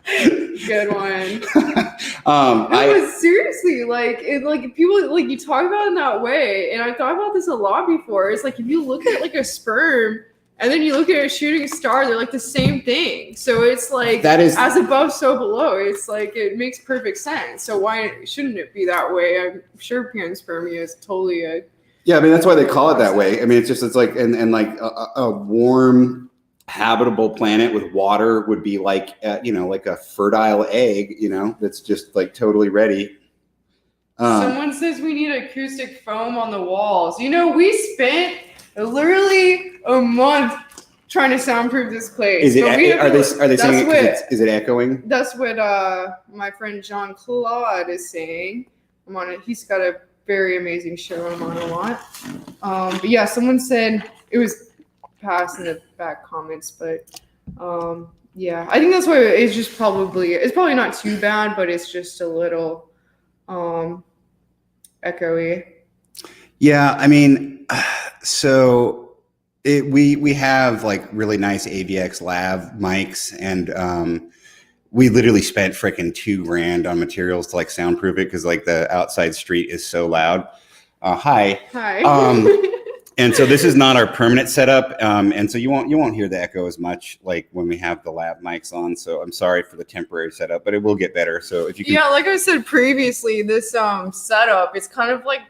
Good one. Seriously, like people like you talk about it in that way, and I thought about this a lot before. It's like if you look at like a sperm and then you look at a shooting star, they're like the same thing. So it's like that is as above, so below. It's like it makes perfect sense. So why shouldn't it be that way? I'm sure panspermia is totally a I mean that's why they call it that way. I mean it's like and like a warm habitable planet with water would be like like a fertile egg, that's just like totally ready. Someone says we need acoustic foam on the walls. We spent literally a month trying to soundproof this place. Is it? Are they saying is it echoing? That's what my friend Jean Claude is saying. I'm on it. He's got a very amazing show. I'm on a lot. But yeah, someone said it was passed in the back comments, but yeah, I think that's why it's probably not too bad, but it's just a little echoey. Yeah, I mean, so we have like really nice AVX lab mics, and we literally spent freaking $2,000 on materials to like soundproof it because like the outside street is so loud. Hi. And so this is not our permanent setup, and so you won't hear the echo as much like when we have the lab mics on. So I'm sorry for the temporary setup, but it will get better. So if you can, like I said previously, this setup, it's kind of like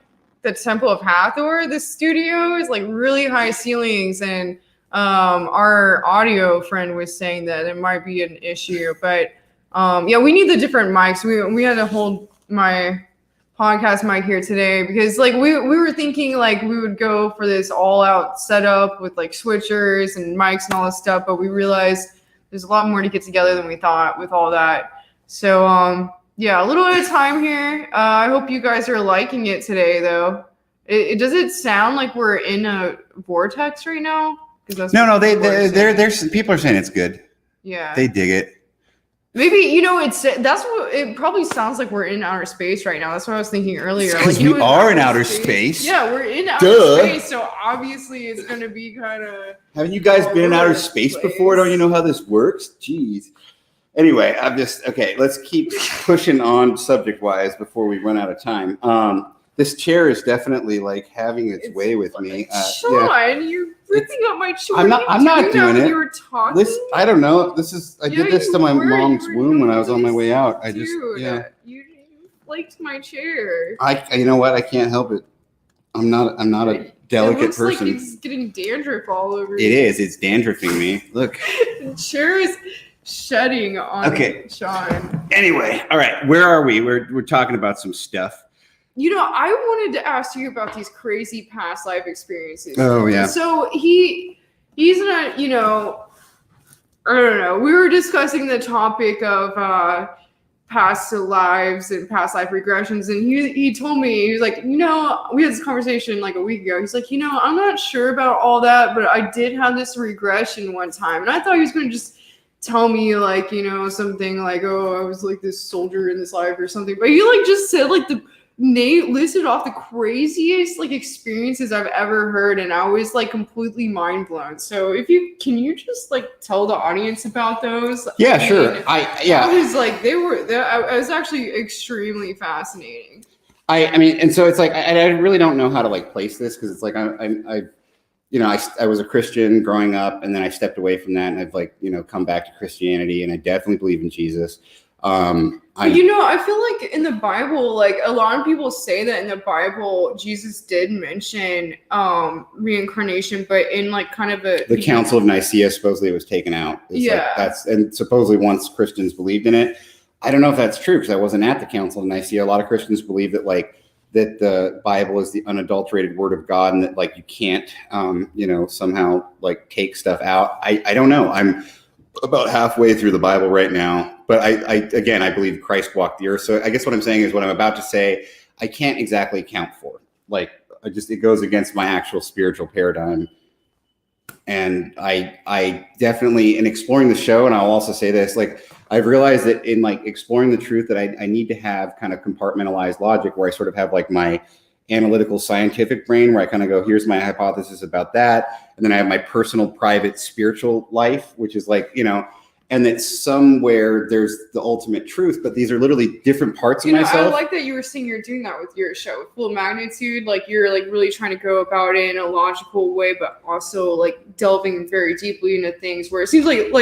the Temple of Hathor. This studio is like really high ceilings, and our audio friend was saying that it might be an issue, but we need the different mics. We had to hold my podcast mic here today because like we were thinking like we would go for this all out setup with like switchers and mics and all this stuff, but we realized there's a lot more to get together than we thought with all that. So a little bit of time here. I hope you guys are liking it today though. Does it sound like we're in a vortex right now? No, there's people are saying it's good. Yeah, they dig it. Maybe that's what it probably sounds like. We're in outer space right now. That's what I was thinking earlier. Because we are in outer space. Yeah, we're in outer space. So obviously it's going to be kind of. Haven't you guys been in outer space before? Don't you know how this works? Jeez. Anyway, let's keep pushing on subject wise before we run out of time. This chair is definitely like having its way with me. Sean, you're ripping up my chair. I'm not doing it. You were talking. I don't know. I did this to my mom's womb when I was on my way out. You flaked my chair. You know what? I can't help it. I'm not a delicate person. Like it's getting dandruff all over. It is. It's dandruffing me. Look. The chair is shedding on Sean. Anyway, all right. Where are we? We're talking about some stuff. I wanted to ask you about these crazy past life experiences. Oh, yeah. So he's not, I don't know. We were discussing the topic of past lives and past life regressions. And he told me, he was like, we had this conversation like a week ago. He's like, I'm not sure about all that, but I did have this regression one time. And I thought he was going to just tell me like, something like, oh, I was like this soldier in this life or something. But he like just said like the Nate listed off the craziest like experiences I've ever heard, and I was like completely mind blown. So can you just like tell the audience about those? Yeah, I mean, sure. I was like, it was actually extremely fascinating. I mean, and so it's like I really don't know how to like place this, because it's like I was a Christian growing up, and then I stepped away from that, and I've like come back to Christianity, and I definitely believe in Jesus. I feel like in the Bible, like a lot of people say that in the Bible, Jesus did mention reincarnation, but in like kind of the Council of Nicaea, supposedly it was taken out. And supposedly once Christians believed in it. I don't know if that's true, because I wasn't at the Council of Nicaea. A lot of Christians believe that that the Bible is the unadulterated word of God, and that like you can't somehow like take stuff out. I don't know. I'm about halfway through the Bible right now, but I believe Christ walked the earth. So I guess what I'm saying is, what I'm about to say, I can't exactly account for. Like, it goes against my actual spiritual paradigm. And I definitely, in exploring the show, and I'll also say this, like, I've realized that in like exploring the truth, that I need to have kind of compartmentalized logic, where I sort of have like my analytical scientific brain, where I kind of go, here's my hypothesis about that. And then I have my personal, private, spiritual life, which is like, and that somewhere there's the ultimate truth, but these are literally different parts of myself. I like that you were saying you're doing that with your show, Full Magnitude. Like, you're like really trying to go about it in a logical way, but also like delving very deeply into things, where it seems like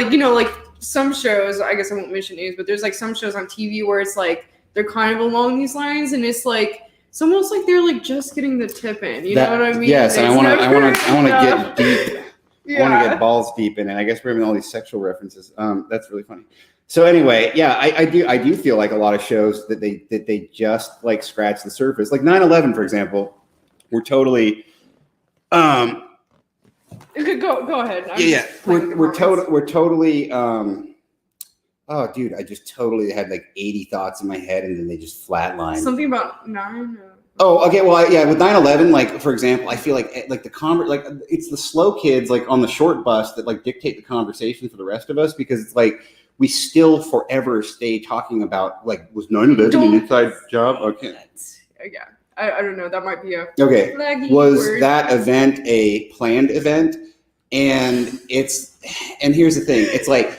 some shows, I guess I won't mention names, but there's like some shows on TV where it's like they're kind of along these lines, and it's like it's almost like they're like just getting the tip in. You know what I mean? Yes, and I want to get deep. Yeah. I want to get balls deep in it. I guess we're having all these sexual references. That's really funny. So anyway, yeah, I do feel like a lot of shows that they just like scratch the surface. Like 9/11, for example, we're totally. Go ahead. We're totally. Oh, dude, I just totally had like 80 thoughts in my head, and then they just flatlined. Something about 9. Oh, okay. Well, yeah, with 9/11, like, for example, I feel like it's the slow kids like on the short bus that like dictate the conversation for the rest of us, because it's like we still forever stay talking about like, was 9/11 an inside job? Okay. Yeah. I don't know. That might be a was word. That event a planned event? And here's the thing. It's like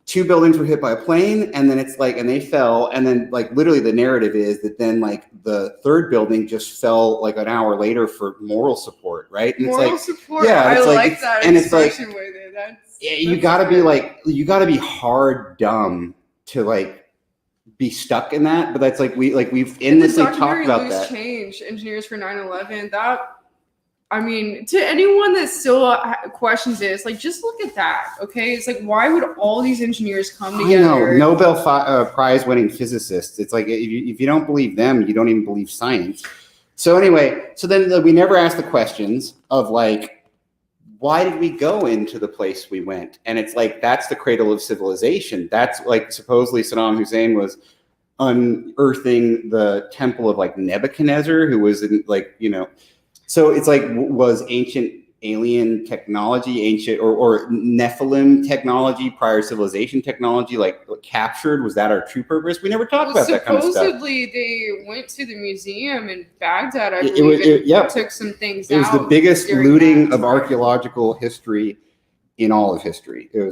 2 buildings were hit by a plane, and then it's like, and they fell, and then like literally the narrative is that then like the 3rd building just fell like an hour later for moral support, right? And moral it's like, support. Yeah, I it's like that. And it's like, that's you gotta be hard dumb to like be stuck in that. But that's like we've endlessly talked about that. Change Engineers for 9/11. That, I mean, to anyone that still questions it, it's like, just look at that, okay? It's like, why would all these engineers come together? I know, Nobel Prize-winning physicists. It's like, if you don't believe them, you don't even believe science. So anyway, then we never ask the questions of like, why did we go into the place we went? And it's like, that's the cradle of civilization. That's like, supposedly Saddam Hussein was unearthing the temple of like Nebuchadnezzar, who was in like, so it's like, was ancient alien technology, ancient or Nephilim technology, prior civilization technology, like captured? Was that our true purpose? We never talked about that kind of stuff. Supposedly, they went to the museum in Baghdad, I believe, and took some things out. It was the biggest looting of archaeological history in all of history. It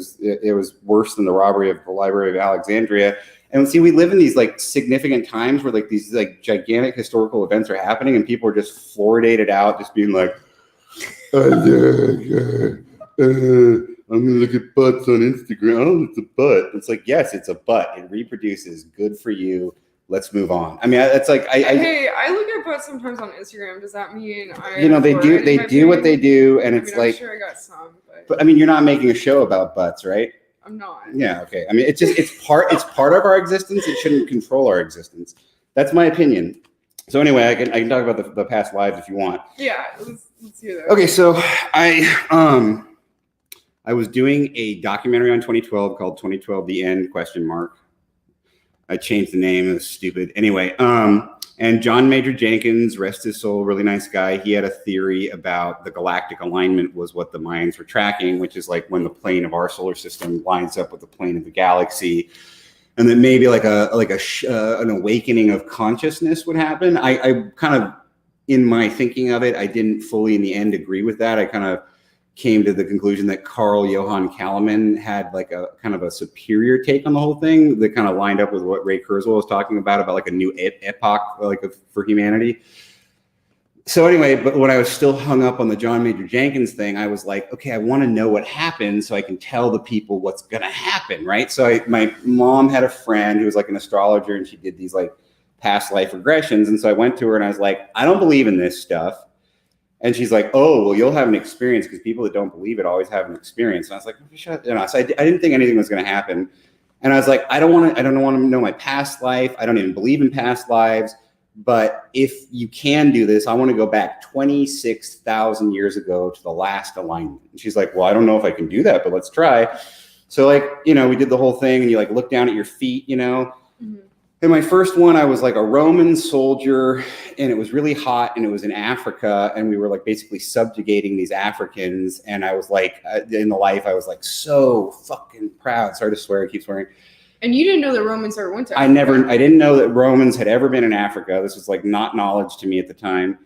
was worse than the robbery of the Library of Alexandria. And see, we live in these like significant times where like these like gigantic historical events are happening, and people are just fluoridated out, just being like, I'm gonna look at butts on Instagram. Oh, it's a butt. It's like, yes, it's a butt. It reproduces. Good for you. Let's move on. I mean, it's like I look at butts sometimes on Instagram. Does that mean they do what they do, and it's like, I'm sure I got some, but I mean, you're not making a show about butts, right? I'm not. Yeah, okay. I mean, it's part of our existence. It shouldn't control our existence. That's my opinion. So anyway, I can talk about the past lives if you want. Yeah, let's hear that. Okay, so I was doing a documentary on 2012 called 2012 The End ? I changed the name. It was stupid. Anyway, and John Major Jenkins, rest his soul, really nice guy. He had a theory about the galactic alignment was what the Mayans were tracking, which is like when the plane of our solar system lines up with the plane of the galaxy. and then maybe like an awakening of consciousness would happen. I kind of, in my thinking of it, I didn't fully in the end agree with that. I kind of came to the conclusion that Carl Johan Kalaman had like a kind of a superior take on the whole thing that kind of lined up with what Ray Kurzweil was talking about like a new epoch like for humanity. So anyway, but when I was still hung up on the John Major Jenkins thing, I was like, okay, I want to know what happened so I can tell the people what's going to happen, right? So my mom had a friend who was like an astrologer, and she did these like past life regressions. And so I went to her and I was like, I don't believe in this stuff. And she's like, oh, well, you'll have an experience because people that don't believe it always have an experience. And I was like, shut. You know, so I didn't think anything was going to happen. And I was like, I don't want to know my past life. I don't even believe in past lives. But if you can do this, I want to go back 26,000 years ago to the last alignment. And she's like, well, I don't know if I can do that, but let's try. So like, you know, we did the whole thing, and you like look down at your feet, you know. Mm-hmm. In my first one, I was like a Roman soldier, and it was really hot, and it was in Africa, and we were like basically subjugating these Africans. And I was like, in the life, I was like so fucking proud. Sorry to swear, I keep swearing. And you didn't know that Romans ever went to Africa. I didn't know that Romans had ever been in Africa. This was like not knowledge to me at the time.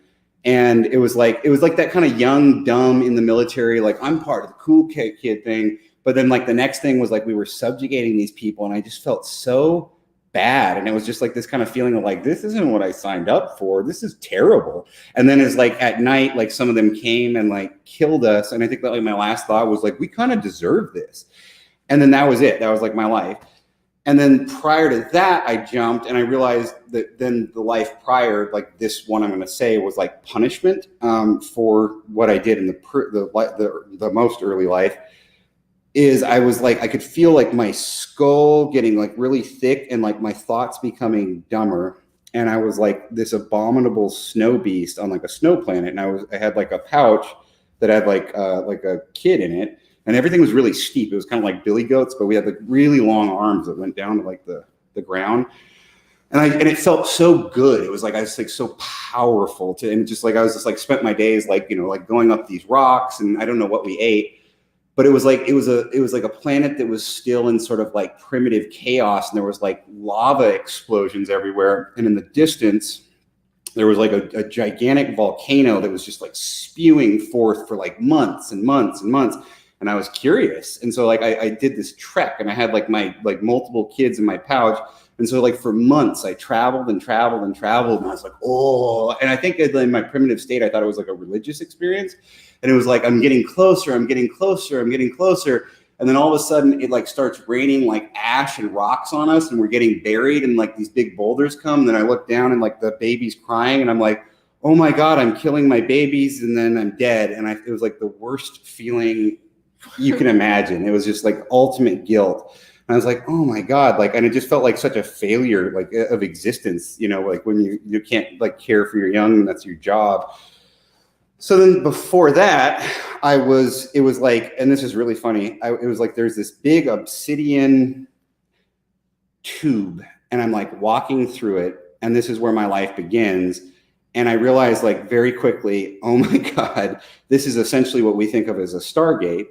And it was like that kind of young, dumb in the military, like I'm part of the cool kid thing. But then like the next thing was like we were subjugating these people, and I just felt so bad. And it was just like this kind of feeling of like, this isn't what I signed up for. This is terrible. And then it's like at night, like some of them came and like killed us. And I think that like my last thought was like, we kind of deserve this. And then that was it. That was like my life. And then prior to that, I jumped and I realized that then the life prior, like this one I'm going to say, was like punishment for what I did in the most early life. Is I was like, I could feel like my skull getting like really thick and like my thoughts becoming dumber. And I was like this abominable snow beast on like a snow planet. And I had like a pouch that had like a kid in it, and everything was really steep. It was kind of like billy goats, but we had like really long arms that went down to like the ground. And it felt so good. It was like, I was like so powerful and just like, I was just like spent my days like, you know, like going up these rocks, and I don't know what we ate. But it was like a planet that was still in sort of like primitive chaos, and there was like lava explosions everywhere. And in the distance, there was like a gigantic volcano that was just like spewing forth for like months and months and months. And I was curious. And so like I did this trek, and I had like my like multiple kids in my pouch. And so like for months I traveled and traveled and traveled, and I was like, oh, and I think in my primitive state, I thought it was like a religious experience. And it was like, I'm getting closer, I'm getting closer, I'm getting closer. And then all of a sudden it like starts raining like ash and rocks on us, and we're getting buried, and like these big boulders come. And then I look down and like the baby's crying, and I'm like, oh my God, I'm killing my babies, and then I'm dead. And it was like the worst feeling you can imagine. It was just like ultimate guilt. And I was like, oh my God, like, and it just felt like such a failure like of existence, you know, like when you can't like care for your young, and that's your job. So then before that, it was like, and this is really funny. It was like, there's this big obsidian tube, and I'm like walking through it, and this is where my life begins. And I realized like very quickly, oh my God, this is essentially what we think of as a Stargate.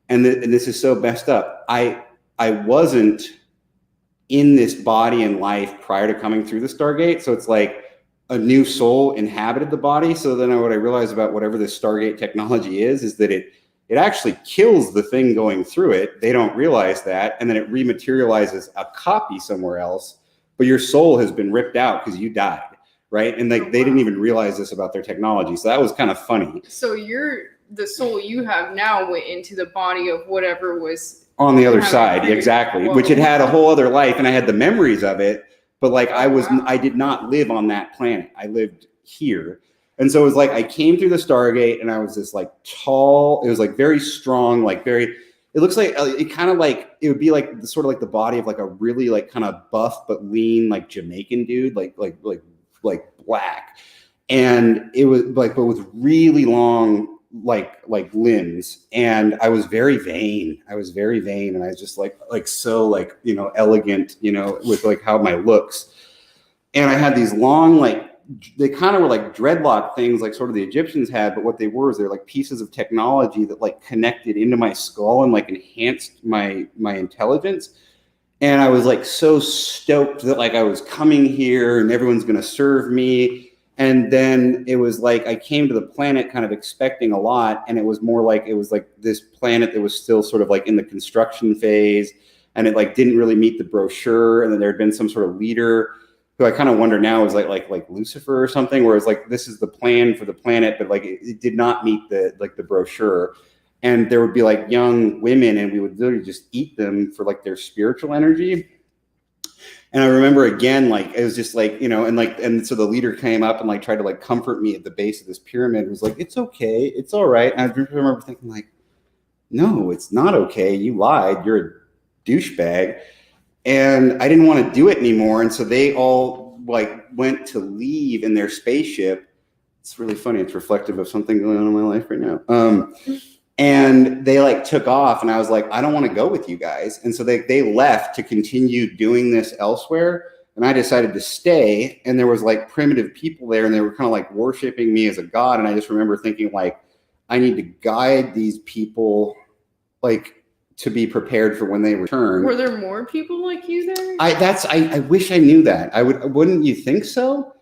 And this is so messed up. I wasn't in this body and life prior to coming through the Stargate. So it's like a new soul inhabited the body. So then what I realized about whatever this Stargate technology is that it actually kills the thing going through it. They don't realize that. And then it rematerializes a copy somewhere else, but your soul has been ripped out because you died. Right. And like, they didn't even realize this about their technology. So that was kind of funny. So the soul you have now went into the body of whatever was on the other side. Exactly. Which it had a whole other life, and I had the memories of it. But like I did not live on that planet. I lived here. And so it was like I came through the Stargate, and I was this like tall, it was like very strong, like very, it looks like it kind of like, it would be like sort of like the body of like a really like kind of buff but lean like Jamaican dude, like black. And it was like, but with really long like limbs. And I was very vain. And I was just like so like, you know, elegant, you know, with like how my looks. And I had these long, like, they kind of were like dreadlock things, like sort of the Egyptians had, but what they were is they're like pieces of technology that like connected into my skull and like enhanced my intelligence. And I was like so stoked that like I was coming here and everyone's going to serve me. And then it was like I came to the planet kind of expecting a lot, and it was more like it was like this planet that was still sort of like in the construction phase, and it like didn't really meet the brochure. And then there had been some sort of leader who I kind of wonder now is like Lucifer or something, where it's like this is the plan for the planet, but like it did not meet the brochure. And there would be like young women, and we would literally just eat them for like their spiritual energy. And I remember again, like, it was just like, you know, and so the leader came up and like tried to like comfort me at the base of this pyramid. It was like, it's okay. It's all right. And I remember thinking like, no, it's not okay. You lied. You're a douchebag. And I didn't want to do it anymore. And so they all like went to leave in their spaceship. It's really funny. It's reflective of something going on in my life right now. And they like took off, and I was like, I don't want to go with you guys. And so they left to continue doing this elsewhere. And I decided to stay, and there was like primitive people there, and they were kind of like worshiping me as a god. And I just remember thinking like, I need to guide these people like to be prepared for when they return. Were there more people like you there? I wish I knew that. Wouldn't you think so?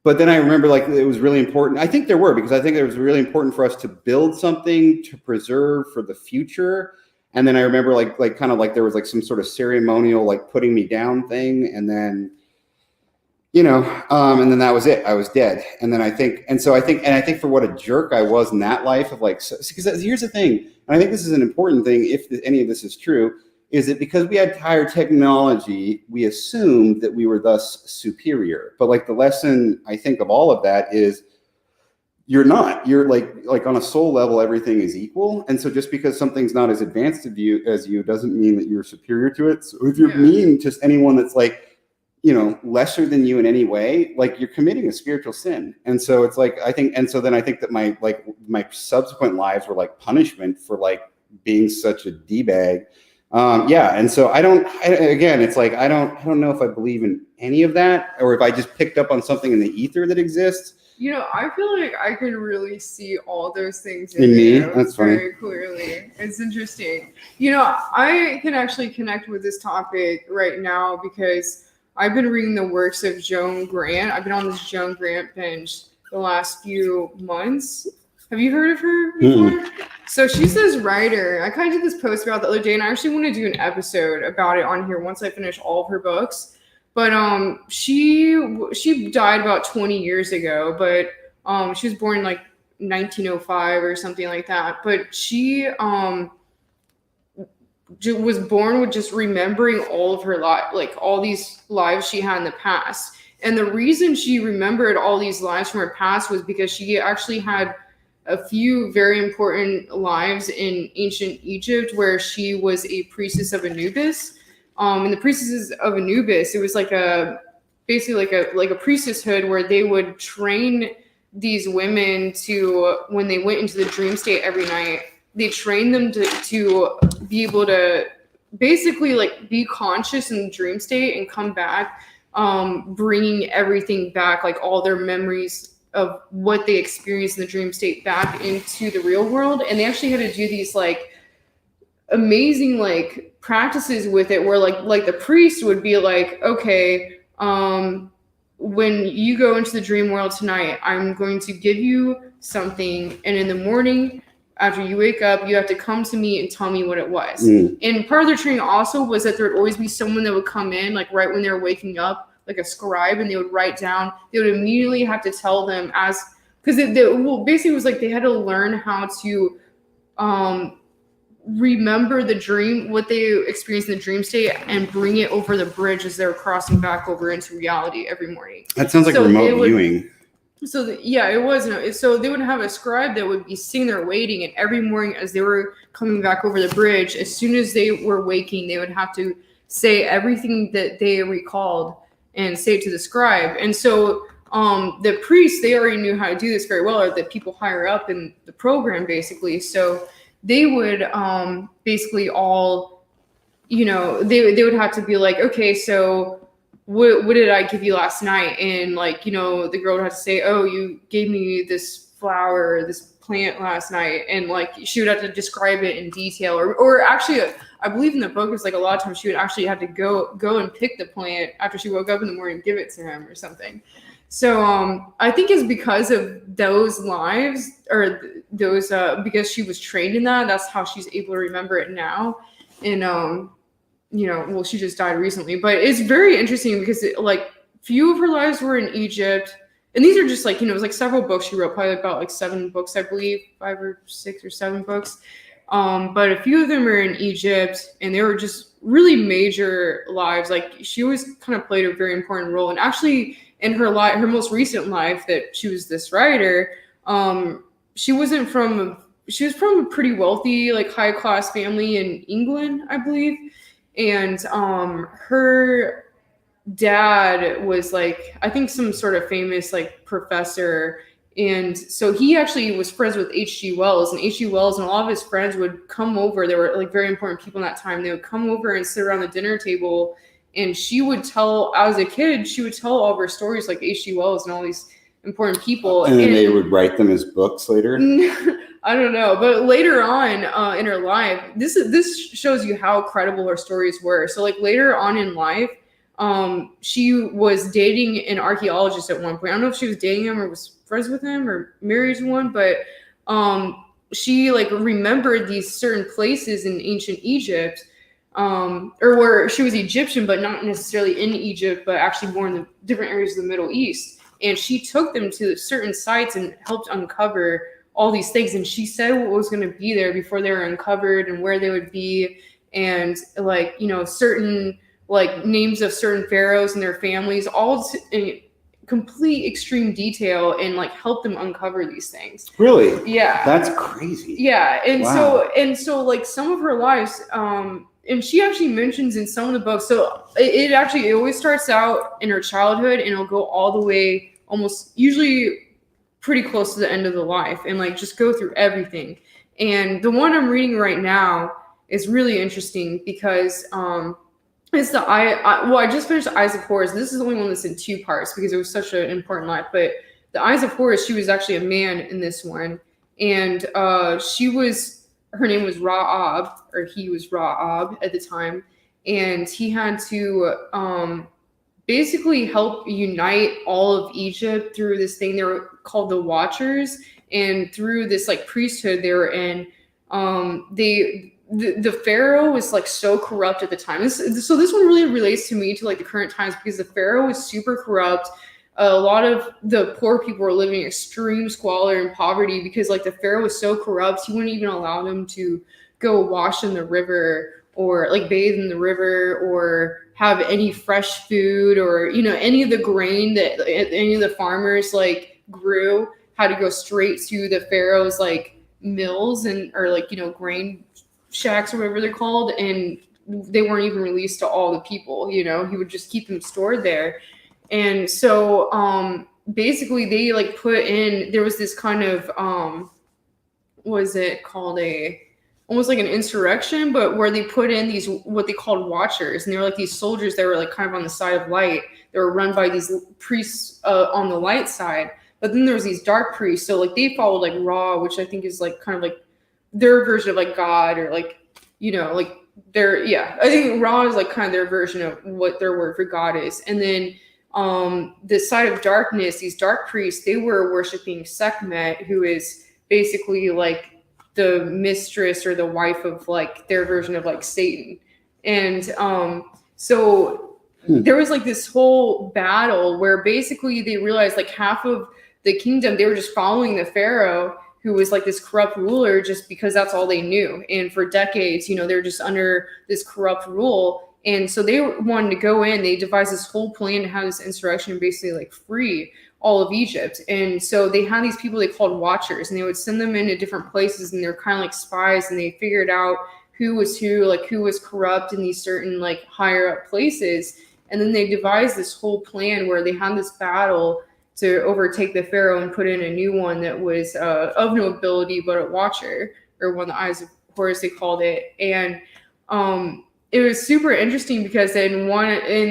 But then I remember like it was really important. I think there were, because I think it was really important for us to build something to preserve for the future. And then I remember like kind of like there was like some sort of ceremonial like putting me down thing, and then you know, and then that was it. I was dead. And then I think for what a jerk I was in that life of like, because here's the thing, and I think this is an important thing if any of this is true, is that because we had higher technology, we assumed that we were thus superior. But like the lesson, I think, of all of that is you're not. You're like on a soul level, everything is equal. And so just because something's not as advanced as you doesn't mean that you're superior to it. So if you're mean to anyone that's like, you know, lesser than you in any way, like you're committing a spiritual sin. And so it's like, I think that my subsequent lives were like punishment for like being such a D-bag. And so it's like, I don't know if I believe in any of that, or if I just picked up on something in the ether that exists. You know, I feel like I can really see all those things in me. That's very funny. Clearly. It's interesting. You know, I can actually connect with this topic right now because I've been reading the works of Joan Grant. I've been on this Joan Grant binge the last few months. Have you heard of her before? Mm-hmm. So she's this writer. I kind of did this post about the other day, and I actually want to do an episode about it on here once I finish all of her books. But she died about 20 years ago, but she was born in like 1905 or something like that. But she was born with just remembering all of her like all these lives she had in the past. And the reason she remembered all these lives from her past was because she actually had a few very important lives in ancient Egypt where she was a priestess of Anubis. And the priestesses of Anubis, it was like basically like a priestesshood where they would train these women to, when they went into the dream state every night, they trained them to be able to basically like be conscious in the dream state and come back, bringing everything back, like all their memories of what they experienced in the dream state back into the real world. And they actually had to do these like amazing like practices with it where like the priest would be like, okay, when you go into the dream world tonight, I'm going to give you something, and in the morning after you wake up, you have to come to me and tell me what it was. And part of their training also was that there would always be someone that would come in like right when they were waking up, like a scribe, and they would write down. They would immediately have to tell them because basically it was like they had to learn how to remember the dream, what they experienced in the dream state, and bring it over the bridge as they were crossing back over into reality every morning. That sounds like remote viewing. It was. So they would have a scribe that would be sitting there waiting, and every morning as they were coming back over the bridge, as soon as they were waking, they would have to say everything that they recalled and say it to the scribe. And so the priests, they already knew how to do this very well, or the people higher up in the program, basically. So they would basically all, you know, they would have to be like, okay, so what did I give you last night? And like, you know, the girl would have to say, oh, you gave me this flower, this plant last night. And like, she would have to describe it in detail, or actually I believe in the book, it was like a lot of times she would actually have to go and pick the plant after she woke up in the morning and give it to him or something. So I think it's because of those lives, or those because she was trained in that. That's how she's able to remember it now. And well, she just died recently, but it's very interesting because few of her lives were in Egypt, and these are just it was like several books she wrote, probably about 7 books, I believe, 5 or 6 or 7 books. But a few of them are in Egypt, and they were just really major lives. Like she always kind of played a very important role, and actually in her most recent life that she was this writer, she was from a pretty wealthy, high class family in England, I believe. And her dad was I think some sort of famous professor. And so he actually was friends with H.G. Wells, and H.G. Wells and a lot of his friends would come over. They were very important people in that time. They would come over and sit around the dinner table, and she would tell, as a kid, she would tell all of her stories like H.G. Wells and all these important people. And then they would write them as books later? I don't know. But later on in her life, this shows you how credible her stories were. So later on in life, she was dating an archaeologist at one point. I don't know if she was dating him or was friends with him or married to one, but she remembered these certain places in ancient Egypt, or where she was Egyptian, but not necessarily in Egypt, but actually more in the different areas of the Middle East. And she took them to certain sites and helped uncover all these things. And she said what was going to be there before they were uncovered and where they would be. And certain names of certain pharaohs and their families, all in complete extreme detail, and help them uncover these things. Really? Yeah. That's crazy. Yeah. And wow. so some of her lives, and she actually mentions in some of the books, so it always starts out in her childhood, and it'll go all the way almost usually pretty close to the end of the life, and just go through everything. And the one I'm reading right now is really interesting because it's I just finished Eyes of Horus. This is the only one that's in 2 parts because it was such an important life. But the Eyes of Horus, she was actually a man in this one, and her name was Ra-Ab, or he was Ra-Ab at the time, and he had to basically help unite all of Egypt through this thing. They were called the Watchers, and through this priesthood they were in, the pharaoh was so corrupt at the time. So this one really relates to me to the current times, because the pharaoh was super corrupt. A lot of the poor people were living in extreme squalor and poverty because the pharaoh was so corrupt. He wouldn't even allow them to go wash in the river or bathe in the river or have any fresh food, or any of the grain that any of the farmers grew had to go straight to the pharaoh's mills and or grain shacks or whatever they're called, and they weren't even released to all the people. He would just keep them stored there. And so basically they put in, there was this kind of was it called almost like an insurrection, but where they put in these what they called Watchers, and they were these soldiers that were kind of on the side of light. They were run by these priests on the light side, but then there was these dark priests. So they followed Ra, which I think is kind of their version of God, or their, yeah, I think Ra is kind of their version of what their word for God is. And then the side of darkness, these dark priests, they were worshiping Sekhmet, who is basically the mistress or the wife of their version of Satan. And so there was this whole battle where basically they realized half of the kingdom, they were just following the pharaoh, who was this corrupt ruler, just because that's all they knew. And for decades, they were just under this corrupt rule. And so they wanted to go in, they devised this whole plan to have this insurrection and basically free all of Egypt. And so they had these people they called Watchers, and they would send them into different places, and they're kind of spies, and they figured out who was who, who was corrupt in these certain higher up places. And then they devised this whole plan where they had this battle to overtake the pharaoh and put in a new one that was of no ability, but a watcher, or one of the Eyes of Horus, they called it. And it was super interesting because in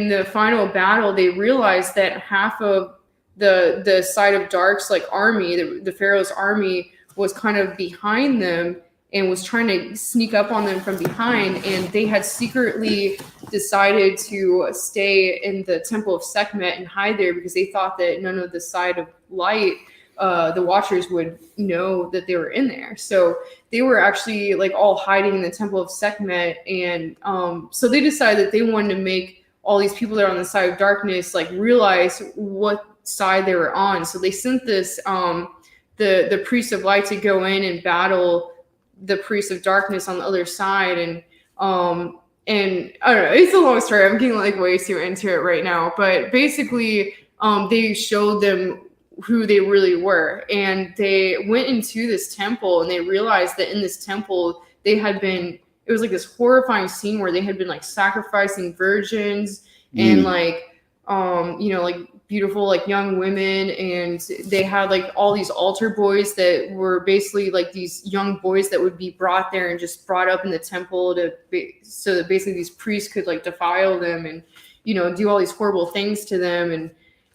the final battle, they realized that half of the side of Dark's army, the pharaoh's army, was kind of behind them, and was trying to sneak up on them from behind. And they had secretly decided to stay in the Temple of Sekhmet and hide there because they thought that none of the side of light, the watchers would know that they were in there. So they were actually like all hiding in the Temple of Sekhmet. And so they decided that they wanted to make all these people that are on the side of darkness like realize what side they were on. So they sent this the priest of light to go in and battle the priest of darkness on the other side. And I don't know, it's a long story. I'm getting like way too into it right now, but basically they showed them who they really were, and they went into this temple and they realized that in this temple they had been, it was like this horrifying scene where they had been like sacrificing virgins and like like beautiful like young women, and they had like all these altar boys that were basically like these young boys that would be brought there and just brought up in the temple so that basically these priests could like defile them and do all these horrible things to them. And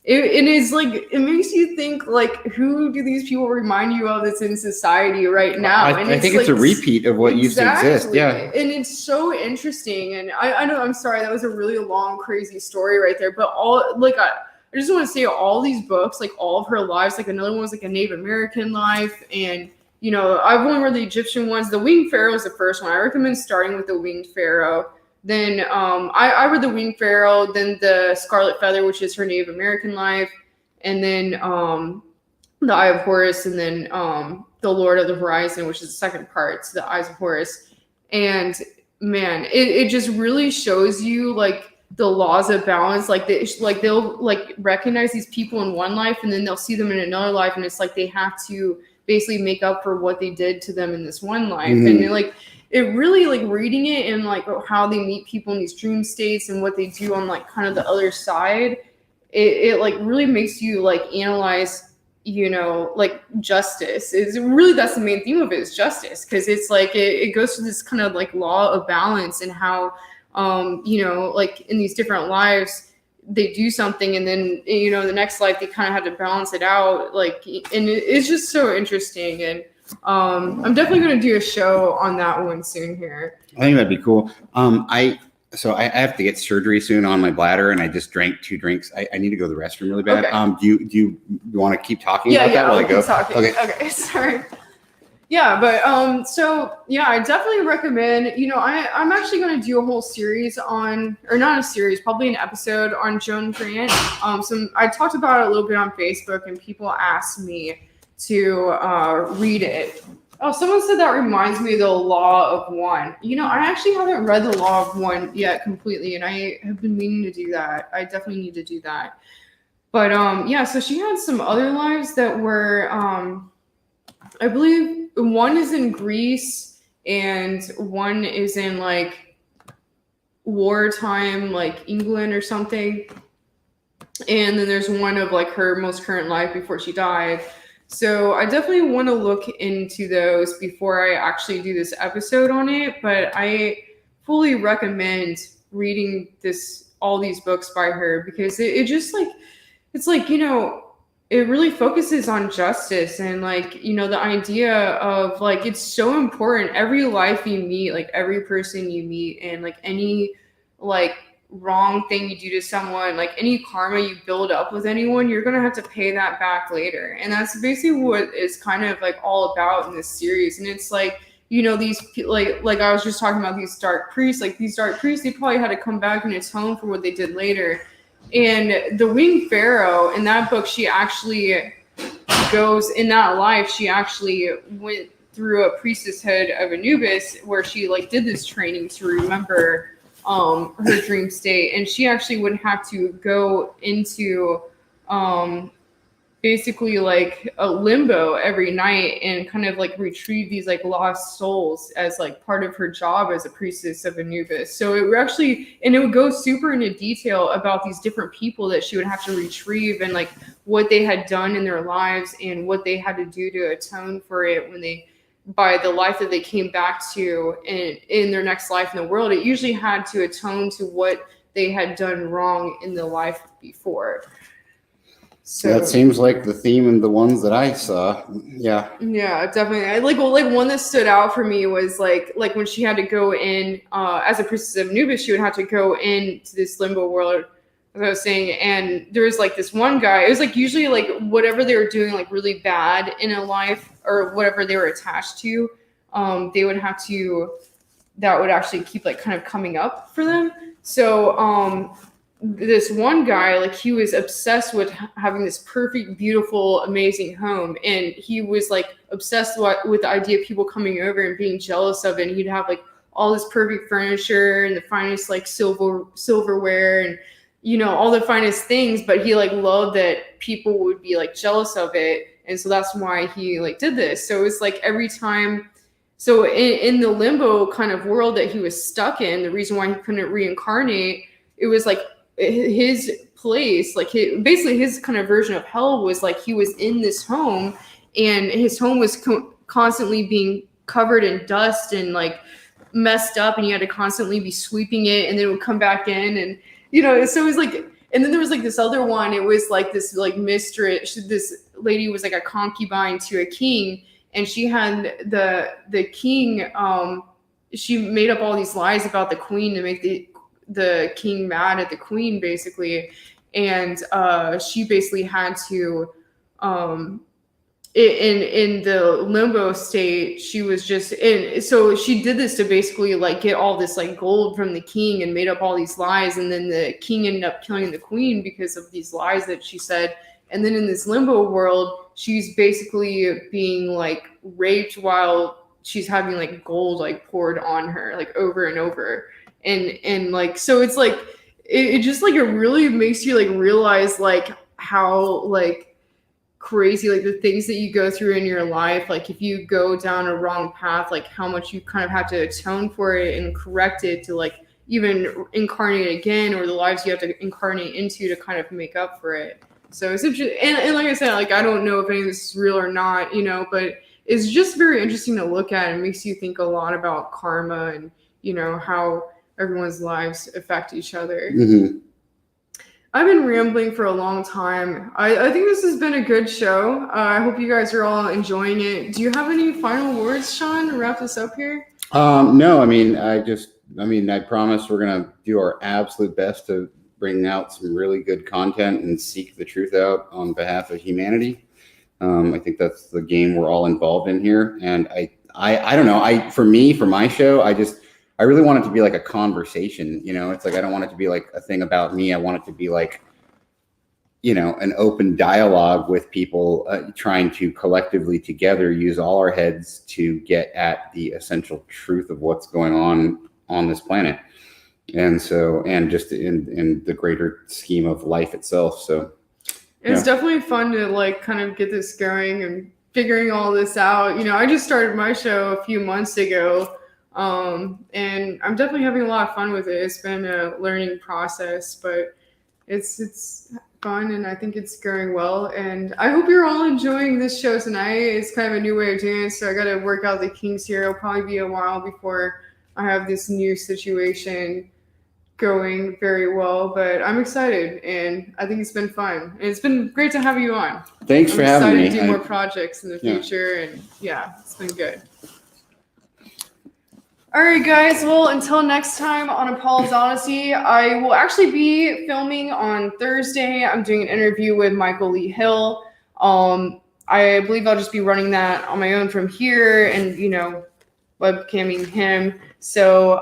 it is like, it makes you think like, who do these people remind you of that's in society right now? I think it's like, a repeat of what used to exist. Yeah. And it's so interesting. And I know, I'm sorry, that was a really long, crazy story right there. But I just want to say all these books, like all of her lives, like another one was like a Native American life. And, I've only read the Egyptian ones. The Winged Pharaoh is the first one. I recommend starting with the Winged Pharaoh. Then I read the Winged Pharaoh, then the Scarlet Feather, which is her Native American life, and then the Eye of Horus, and then the Lord of the Horizon, which is the second part, so the Eyes of Horus. And man, it just really shows you like the laws of balance. Like they'll like recognize these people in one life, and then they'll see them in another life, and it's like they have to basically make up for what they did to them in this one life. And they're like, it really like reading it and like how they meet people in these dream states and what they do on like kind of the other side, it like really makes you like analyze, like justice is really, that's the main theme of it, is justice. Because it's like it goes to this kind of like law of balance and how like in these different lives they do something, and then the next life they kind of have to balance it out, like, and it's just so interesting. And I'm definitely going to do a show on that one soon here. I think that'd be cool. I have to get surgery soon on my bladder, and I just drank 2 drinks. I need to go to the restroom really bad. Okay. Do you want to keep talking about that while I go? Talking. Okay, sorry. Yeah, but so yeah, I definitely recommend, I'm actually going to do a whole series on, or not a series, probably an episode on Joan Grant. So I talked about it a little bit on Facebook, and people asked me to read it. Oh, someone said that reminds me of the Law of One. I actually haven't read the Law of One yet completely, and I have been meaning to do that. I definitely need to do that. But yeah, so she had some other lives that were, I believe one is in Greece and one is in like wartime, like England or something. And then there's one of like her most current life before she died. So I definitely want to look into those before I actually do this episode on it. But I fully recommend reading all these books by her, because it just like, it's like, it really focuses on justice and like, the idea of like, it's so important. Every life you meet, like every person you meet, and like any like wrong thing you do to someone, like any karma you build up with anyone, you're gonna have to pay that back later. And that's basically what it's kind of like all about in this series. And it's like, these like I was just talking about these dark priests, they probably had to come back and atone for what they did later. And the Winged Pharaoh, in that book, she actually goes, in that life, she actually went through a priestesshood of Anubis, where she like did this training to remember her dream state. And she actually would have to go into basically like a limbo every night and kind of like retrieve these like lost souls as like part of her job as a priestess of Anubis. So it would go super into detail about these different people that she would have to retrieve, and like what they had done in their lives and what they had to do to atone for it by the life that they came back to in their next life in the world. It usually had to atone to what they had done wrong in the life before. So that seems like the theme in the ones that I saw. Yeah. Yeah, definitely. I like one that stood out for me was like when she had to go in as a priestess of Anubis, she would have to go into this limbo world, as I was saying, and there was like this one guy. It was like usually like whatever they were doing like really bad in a life or whatever they were attached to, they would have to, that would actually keep like kind of coming up for them. So this one guy, like he was obsessed with having this perfect, beautiful, amazing home, and he was like obsessed with the idea of people coming over and being jealous of it. And he'd have like all this perfect furniture and the finest like silverware and all the finest things, but he like loved that people would be like jealous of it, and so that's why he like did this. So it's like every time. So in the limbo kind of world that he was stuck in, the reason why he couldn't reincarnate, it was like his place, like basically his kind of version of hell was like he was in this home, and his home was constantly being covered in dust and like messed up, and he had to constantly be sweeping it, and then it would come back in, and so it was like. And then there was like this other one, it was like this like mistress, this lady was like a concubine to a king, and she had the king, she made up all these lies about the queen to make the king mad at the queen, basically. And she basically had to, in the limbo state, she was just in. So she did this to basically like get all this like gold from the king and made up all these lies. And then the king ended up killing the queen because of these lies that she said. And then in this limbo world, she's basically being like raped while she's having like gold like poured on her like over and over. And like, so it's like, it just like, it really makes you like realize like how like crazy, like the things that you go through in your life. Like if you go down a wrong path, like how much you kind of have to atone for it and correct it to like even incarnate again, or the lives you have to incarnate into to kind of make up for it. So it's interesting. And like I said, like, I don't know if any of this is real or not, but it's just very interesting to look at. It makes you think a lot about karma and, how everyone's lives affect each other. Mm-hmm. I've been rambling for a long time. I think this has been a good show. I hope you guys are all enjoying it. Do you have any final words, Sean, to wrap this up here? No, I promise we're going to do our absolute best to bring out some really good content and seek the truth out on behalf of humanity. I think that's the game we're all involved in here. And I don't know, for my show, I really want it to be like a conversation, it's like, I don't want it to be like a thing about me. I want it to be like, an open dialogue with people trying to collectively together use all our heads to get at the essential truth of what's going on this planet. And so, and just in the greater scheme of life itself. So it's definitely fun to like kind of get this going and figuring all this out. I just started my show a few months ago. And I'm definitely having a lot of fun with it. It's been a learning process, but it's fun, and I think it's going well. And I hope you're all enjoying this show tonight. It's kind of a new way of doing it, so I got to work out the kinks here. It'll probably be a while before I have this new situation going very well, but I'm excited, and I think it's been fun. And it's been great to have you on. Thanks for having me. I'm excited to do more projects in the future, and it's been good. All right, guys. Well, until next time on Apolla's Odyssey, I will actually be filming on Thursday. I'm doing an interview with Michael Lee Hill. I believe I'll just be running that on my own from here and, webcamming him. So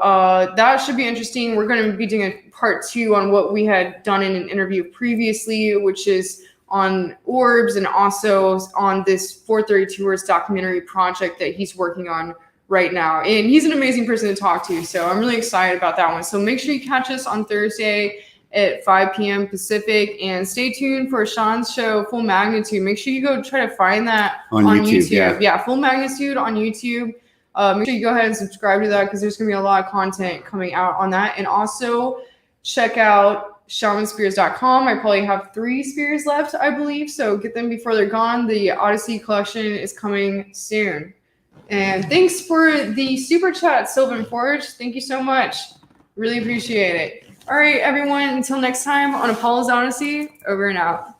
that should be interesting. We're going to be doing a part 2 on what we had done in an interview previously, which is on orbs and also on this 432 Words documentary project that he's working on right now. And he's an amazing person to talk to. So I'm really excited about that one. So make sure you catch us on Thursday at 5 p.m. Pacific, and stay tuned for Sean's show, Full Magnitude. Make sure you go try to find that on YouTube. Yeah, Full Magnitude on YouTube. Make sure you go ahead and subscribe to that, because there's going to be a lot of content coming out on that. And also check out shamanspears.com. I probably have 3 spears left, I believe. So get them before they're gone. The Odyssey collection is coming soon. And thanks for the super chat, Sylvan Forge. Thank you so much. Really appreciate it. All right, everyone. Until next time on Apolla's Odyssey, over and out.